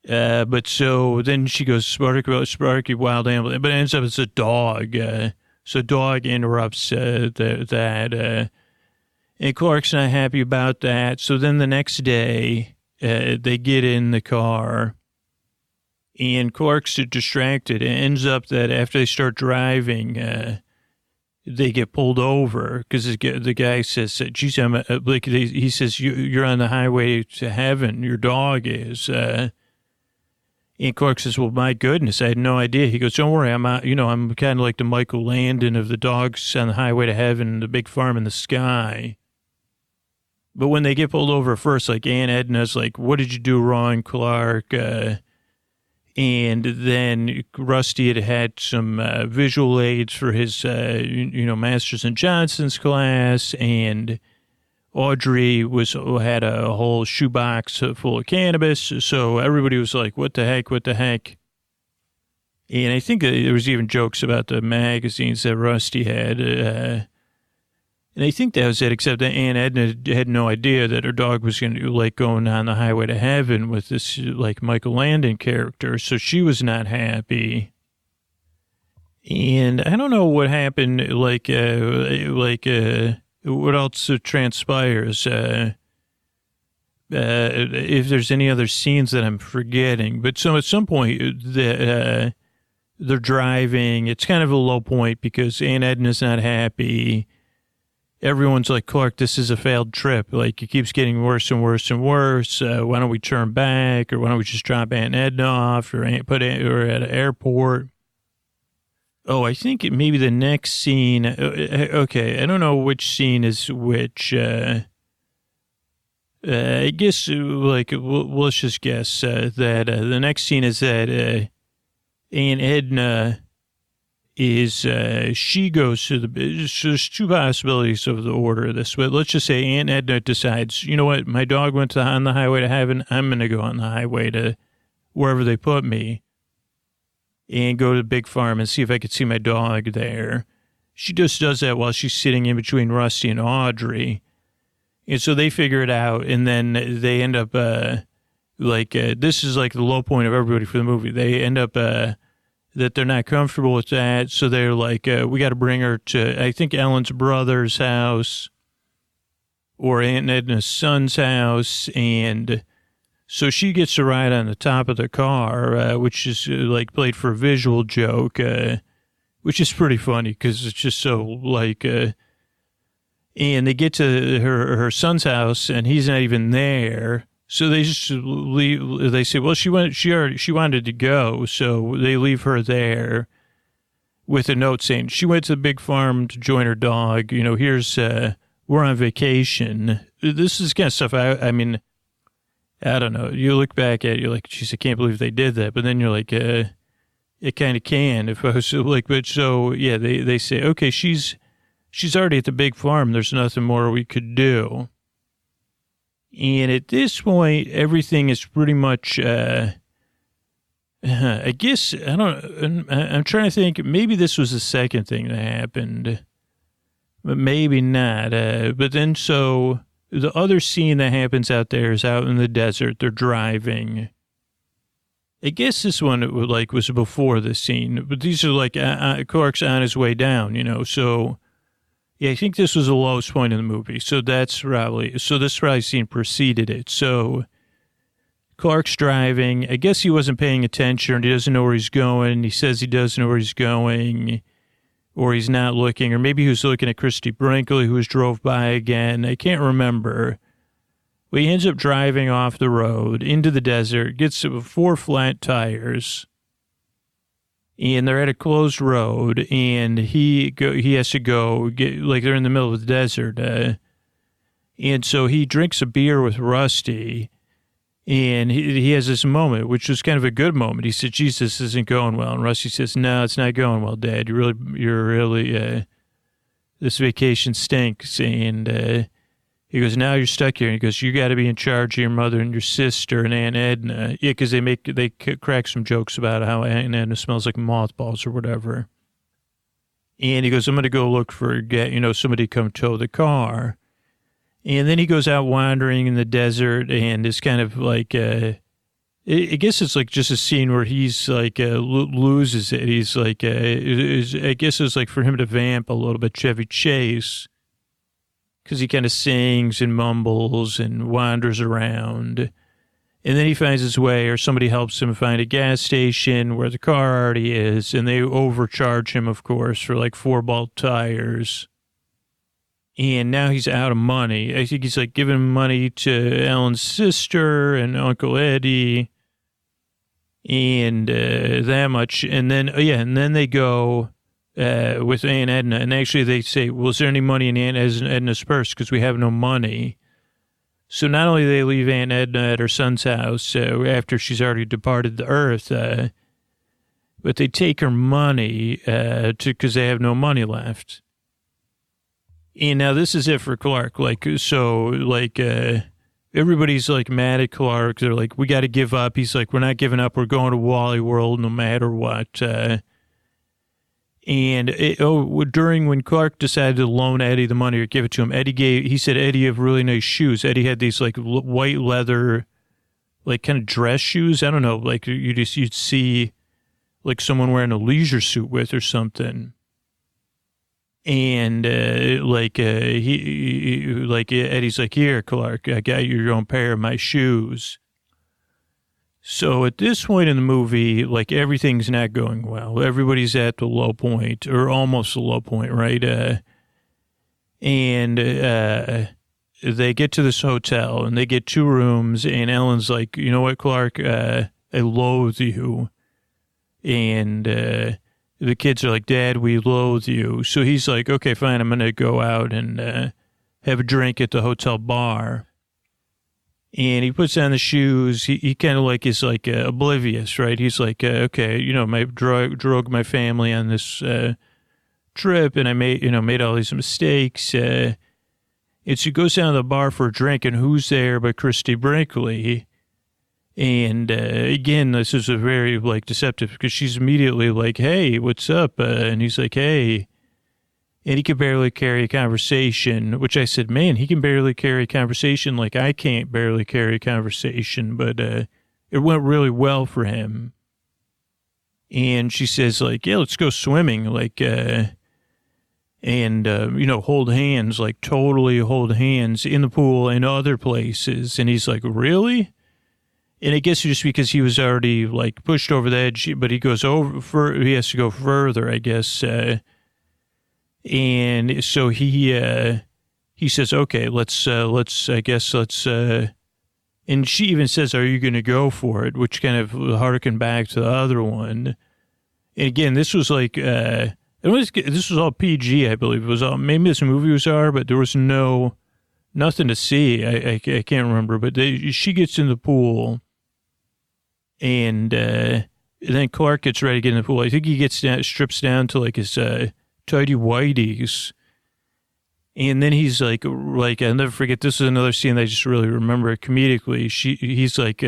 But so then she goes, Sparky, wild animal, but it ends up it's a dog. So dog interrupts that. And Clark's not happy about that. So then the next day, they get in the car, and Clark's distracted. It ends up that after they start driving, they get pulled over because the guy says, geez, he says, you're on the highway to heaven. Your dog is. And Clark says, well, my goodness, I had no idea. He goes, don't worry, I'm kind of like the Michael Landon of the dogs on the highway to heaven, the big farm in the sky. But when they get pulled over first, like Aunt Edna's like, what did you do wrong, Clark? And then Rusty had some visual aids for his, Masters and Johnson's class. And Audrey had a whole shoebox full of cannabis. So everybody was like, what the heck? And I think there was even jokes about the magazines that Rusty had. And I think that was it, except that Aunt Edna had no idea that her dog was going to, going on the highway to heaven with this, Michael Landon character. So she was not happy. And I don't know what happened, what else transpires. If there's any other scenes that I'm forgetting. But so at some point, they're driving. It's kind of a low point because Aunt Edna's not happy. Everyone's like, Clark, this is a failed trip. It keeps getting worse and worse and worse. Why don't we turn back? Or why don't we just drop Aunt Edna off or put her at an airport? Oh, I think maybe the next scene. Okay, I don't know which scene is which. I guess, let's just guess that the next scene is that Aunt Edna is she goes to there's two possibilities of the order of this, but let's just say Aunt Edna decides, you know what, my dog went on the highway to heaven, I'm going to go on the highway to wherever they put me and go to the big farm and see if I could see my dog there. she just does that while she's sitting in between Rusty and Audrey. And so they figure it out, and then they end up, this is like the low point of everybody for the movie. They end up that they're not comfortable with that, so they're like, we got to bring her to, I think, Ellen's brother's house or Aunt Edna's son's house, and so she gets to ride on the top of the car, which is like played for a visual joke, which is pretty funny because it's just so like, and they get to her son's house and he's not even there. So they just leave. They say, well, she wanted to go. So they leave her there with a note saying she went to the big farm to join her dog. You know, here's, we're on vacation. This is kind of stuff. I mean, I don't know. You look back at it, you're like, geez, I can't believe they did that. But then you're like, it kind of can. If I was like, but so, yeah, they say, okay, she's already at the big farm. There's nothing more we could do. And at this point, everything is pretty much, I guess, I'm trying to think, maybe this was the second thing that happened, but maybe not. But then so the other scene that happens out there is out in the desert. They're driving. I guess this one was before the scene, but these are like Clark's on his way down, you know, so yeah, I think this was the lowest point in the movie. So this probably scene preceded it. So Clark's driving. I guess he wasn't paying attention. He doesn't know where he's going. He says he doesn't know where he's going, or he's not looking, or maybe he was looking at Christie Brinkley, who drove by again. I can't remember. Well, he ends up driving off the road into the desert, gets 4 flat tires, and they're at a closed road, and he has to go get, like, they're in the middle of the desert, and so he drinks a beer with Rusty, and he has this moment, which was kind of a good moment. He said, "Jesus, this isn't going well," and Rusty says, "No, it's not going well, Dad. You're really, this vacation stinks," and he goes, "Now you're stuck here." And he goes, "You got to be in charge of your mother and your sister and Aunt Edna." Yeah, because they crack some jokes about how Aunt Edna smells like mothballs or whatever. And he goes, "I'm going to go look for, somebody to come tow the car." And then he goes out wandering in the desert, and it's kind of like, I guess it's like just a scene where he's like, loses it. He's like, I guess it's like for him to vamp a little bit Chevy Chase, because he kind of sings and mumbles and wanders around. And then he finds his way, or somebody helps him find a gas station where the car already is, and they overcharge him, of course, for like 4-bolt tires. And now he's out of money. I think he's like giving money to Ellen's sister and Uncle Eddie, and that much. And then, and then they go with Aunt Edna, and actually they say, "Well, is there any money in Aunt Edna's purse? Because we have no money." So not only do they leave Aunt Edna at her son's house after she's already departed the earth, but they take her money because they have no money left. And now this is it for Clark. Everybody's like mad at Clark. They're like, "We got to give up." He's like, "We're not giving up. We're going to Wally World no matter what." During when Clark decided to loan Eddie the money or give it to him, he said, "Eddie, you have really nice shoes." Eddie had these like white leather, like kind of dress shoes. I don't know, like you'd see like someone wearing a leisure suit with or something. And Eddie's like, "Here, Clark, I got you your own pair of my shoes." So at this point in the movie, like everything's not going well. Everybody's at the low point, or almost the low point, right? They get to this hotel and they get 2 rooms, and Ellen's like, "You know what, Clark? I loathe you." And the kids are like, "Dad, we loathe you." So he's like, "Okay, fine. I'm going to go out and have a drink at the hotel bar." And he puts on the shoes. He kind of like is like oblivious, right? He's like, "Okay, my drug my family on this trip, and I made all these mistakes." And so he goes down to the bar for a drink, and who's there but Christie Brinkley? And again, this is a very like deceptive, because she's immediately like, "Hey, what's up?" And he's like, "Hey." and he could barely carry a conversation, which I said, man, he can barely carry a conversation like I can't barely carry a conversation, but it went really well for him. And she says, like, yeah, let's go swimming, like, hold hands, like totally hold hands in the pool and other places. And he's like, really? And I guess just because he was already like pushed over the edge, but he goes he has to go further, I guess. And so he says, okay, let's, and she even says, are you going to go for it? Which kind of harkened back to the other one. And again, this was like, this was all PG, I believe. It was all, maybe this movie was R, but there was nothing to see. I can't remember, but she gets in the pool, and then Clark gets ready to get in the pool. I think he strips down to like his tidy whities, and then he's like I'll never forget. This is another scene that I just really remember comedically. He's like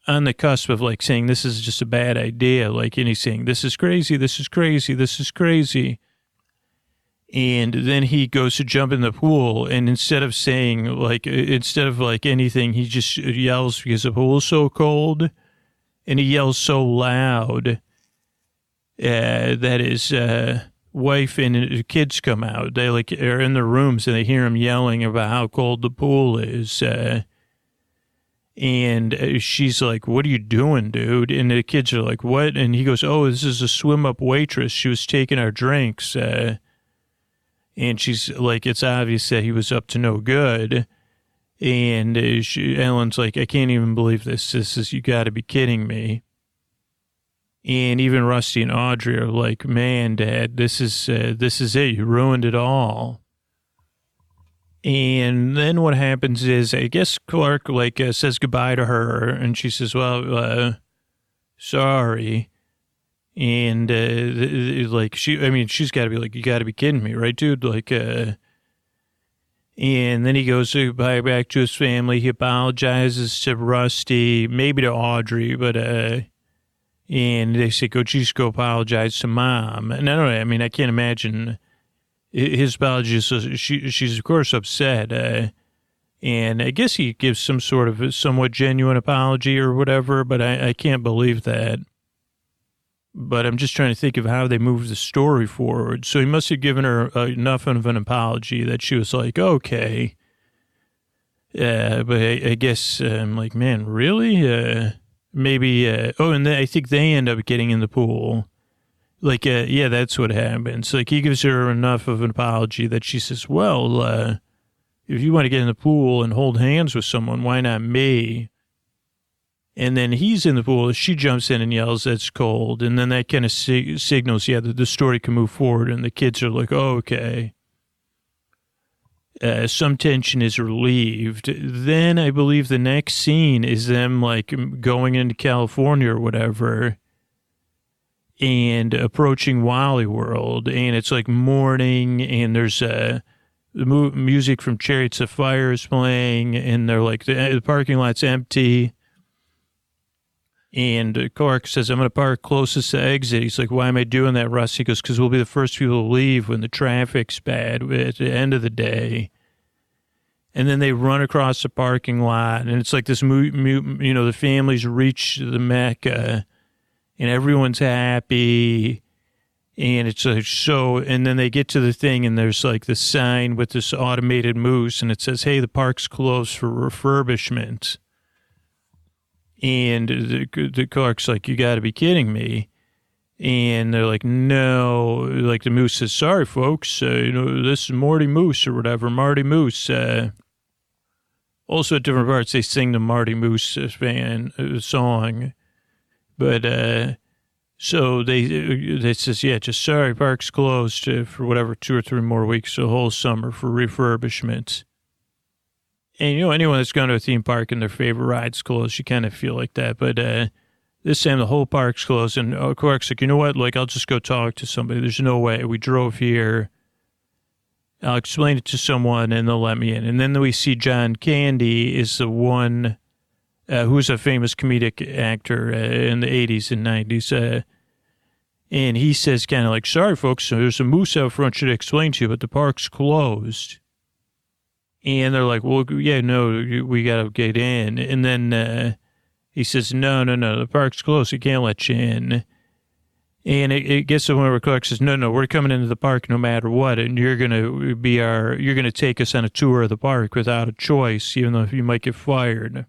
on the cusp of like saying this is just a bad idea, like, and he's saying this is crazy, this is crazy, this is crazy. And then he goes to jump in the pool, and instead of anything, he just yells because the pool's so cold, and he yells so loud that his wife and kids come out. They like are in their rooms, and they hear him yelling about how cold the pool is. And she's like, what are you doing, dude? And the kids are like, what? And he goes, oh, this is a swim-up waitress. She was taking our drinks. And she's like, it's obvious that he was up to no good. And Ellen's like, I can't even believe this. You got to be kidding me. And even Rusty and Audrey are like, man, Dad, this is it. You ruined it all. And then what happens is, I guess Clark says goodbye to her, and she says, well, sorry. And she's got to be like, you got to be kidding me, right, dude? Like, and then he goes goodbye back to his family. He apologizes to Rusty, maybe to Audrey, but and they say, go apologize to Mom. And I don't know, I mean, I can't imagine his apology. She's of course upset, and I guess he gives some sort of somewhat genuine apology or whatever, but I can't believe that. But I'm just trying to think of how they move the story forward. So he must have given her enough of an apology that she was like, okay. But I guess I'm like, man, really? Maybe, and then I think they end up getting in the pool. Like, yeah, that's what happens. Like, he gives her enough of an apology that she says, well, if you want to get in the pool and hold hands with someone, why not me? And then he's in the pool. She jumps in and yells, that's cold. And then that kind of signals, yeah, that the story can move forward. And the kids are like, oh, okay. Some tension is relieved. Then I believe the next scene is them, like, going into California or whatever, and approaching Wally World, and it's like morning, and there's the music from Chariots of Fire is playing, and they're like, the parking lot's empty, and Clark says, I'm going to park closest to exit. He's like, why am I doing that, Russ? He goes, because we'll be the first people to leave when the traffic's bad at the end of the day. And then they run across the parking lot, and it's like this, the families reach the Mecca, and everyone's happy, and it's like and then they get to the thing, and there's like the sign with this automated moose, and it says, hey, the park's closed for refurbishment. And the Clark's like, you got to be kidding me. And they're like, no. Like, the moose says, sorry, folks, this is Marty Moose or whatever, Marty Moose. Also at different parts, they sing the Marty Moose song. But, so they says, yeah, just sorry, park's closed for whatever, 2 or 3 more weeks, the whole summer for refurbishment. And, anyone that's gone to a theme park and their favorite ride's closed, you kind of feel like that. But this time the whole park's closed, and Clark's like, you know what, like, I'll just go talk to somebody. There's no way. We drove here. I'll explain it to someone, and they'll let me in. And then we see John Candy is the one who's a famous comedic actor in the 80s and 90s. And he says kind of like, sorry, folks, so there's a moose out front, should explain to you, but the park's closed. And they're like, well, yeah, no, we got to get in. And then he says, no, the park's closed. We can't let you in. And it gets to where Clark says, no, we're coming into the park no matter what. And you're going to take us on a tour of the park without a choice, even though you might get fired.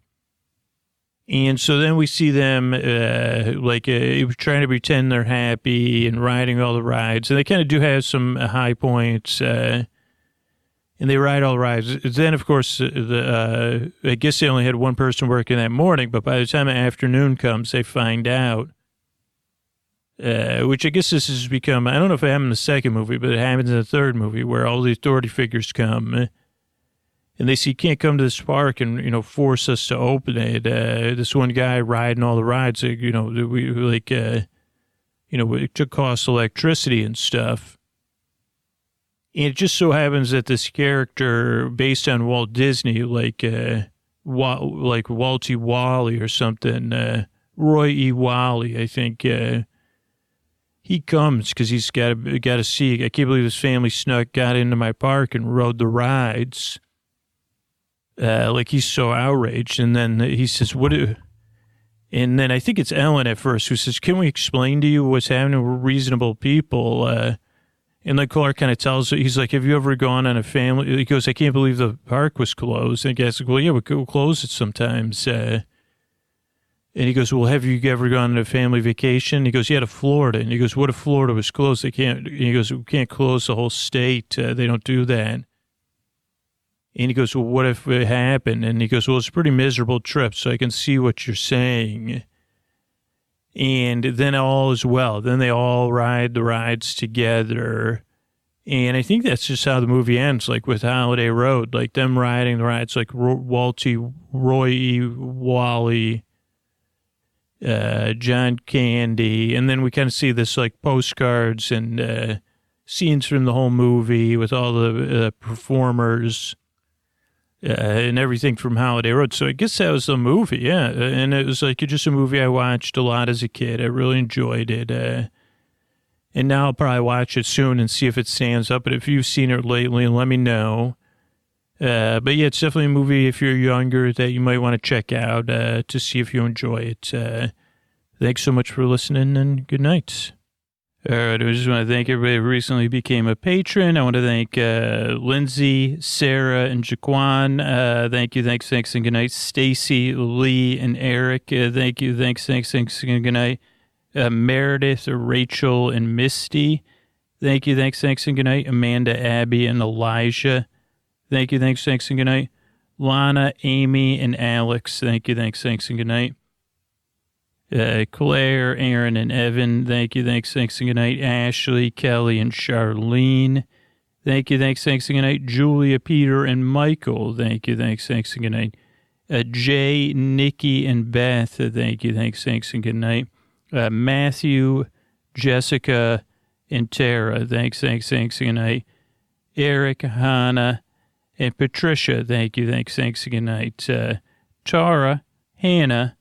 And so then we see them trying to pretend they're happy and riding all the rides. And they kind of do have some high points. And they ride all the rides. Then, of course, I guess they only had one person working that morning. But by the time the afternoon comes, they find out. Which I guess this has become, I don't know if it happened in the second movie, but it happens in the third movie where all the authority figures come. And they say, you can't come to this park and, force us to open it. This one guy riding all the rides, it took cost electricity and stuff. And it just so happens that this character based on Walt Disney, like Walt E. Wally or something, Roy E. Wally, I think, he comes because he's got to see, I can't believe his family got into my park and rode the rides. He's so outraged. And then he says, and then I think it's Ellen at first who says, can we explain to you what's happening? We're reasonable people. And like Clark kind of tells her, he's like, have you ever gone on a family? He goes, I can't believe the park was closed. And the guy's like, well, yeah, we'll close it sometimes. And he goes, well, have you ever gone on a family vacation? He goes, yeah, to Florida. And he goes, what if Florida was closed? He goes, we can't close the whole state. They don't do that. And he goes, well, what if it happened? And he goes, well, it's a pretty miserable trip, so I can see what you're saying. And then all is well. Then they all ride the rides together. And I think that's just how the movie ends, like with Holiday Road, like them riding the rides, like Roy E. Wally, John Candy. And then we kind of see this like postcards and scenes from the whole movie with all the performers. And everything from Holiday Road. So I guess that was the movie, yeah. And it was like just a movie I watched a lot as a kid. I really enjoyed it. And now I'll probably watch it soon and see if it stands up. But if you've seen it lately, let me know. But yeah, it's definitely a movie if you're younger that you might want to check out to see if you enjoy it. Thanks so much for listening and good night. All right, I just want to thank everybody who recently became a patron. I want to thank Lindsay, Sarah, and Jaquan. Thank you, thanks, and good night. Stacy, Lee, and Eric. Thank you, thanks, and good night. Meredith, Rachel, and Misty. Thank you, thanks, and good night. Amanda, Abby, and Elijah. Thank you, thanks, and good night. Lana, Amy, and Alex. Thank you, thanks, and good night. Claire, Aaron, and Evan. Thank you, thanks, and good night. Ashley, Kelly, and Charlene. Thank you, thanks, and good night. Julia, Peter, and Michael. Thank you, thanks, and good night. Jay, Nikki, and Beth. Thank you, thanks, and good night. Matthew, Jessica, and Tara. Thanks, and good night. Eric, Hannah, and Patricia. Thank you, thanks, and good night. Tara, Hannah,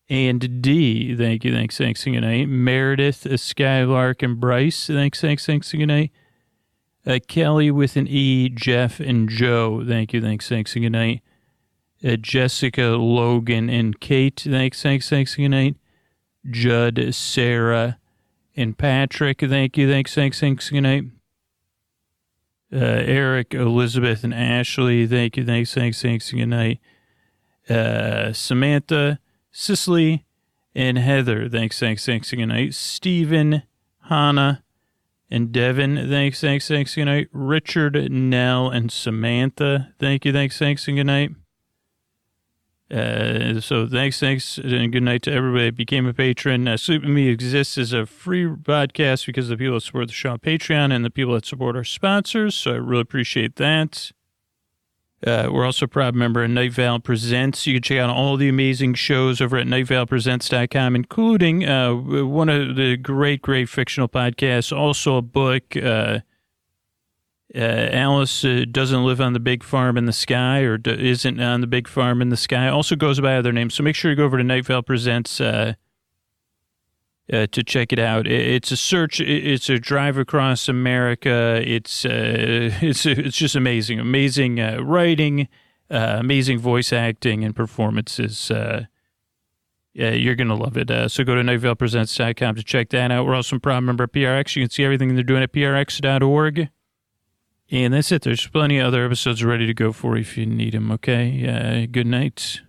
and D. Thank you, thanks, and good night. Meredith, Skylark, and Bryce. Thanks, and good night. Kelly with an E, Jeff, and Joe. Thank you, thanks, and good night. Jessica, Logan, and Kate. Thanks, and good night. Judd, Sarah, and Patrick. Thank you, thanks, and good night. Eric, Elizabeth, and Ashley. Thank you, thanks, and good night. Samantha, Cicely, and Heather. Thanks, and good night. Stephen, Hannah, and Devin. Thanks, and good night. Richard, Nell, and Samantha. Thank you, thanks, and good night. So thanks, and good night to everybody that became a patron. Sleep With Me exists as a free podcast because of the people that support the show on Patreon and the people that support our sponsors, so I really appreciate that. We're also a proud member of Night Vale Presents. You can check out all the amazing shows over at nightvalpresents.com, including one of the great fictional podcasts, also a book, Alice doesn't live on the big farm in the sky, or isn't on the big farm in the sky. Also goes by other names. So make sure you go over to Night Vale Presents to check it out. It's a search. It's a drive across America. It's just amazing. Amazing writing, amazing voice acting and performances. Yeah, you're going to love it. So go to nightvalepresents.com to check that out. We're also a proud member of PRX. You can see everything they're doing at prx.org. And that's it. There's plenty of other episodes ready to go for you if you need them, okay? Good night.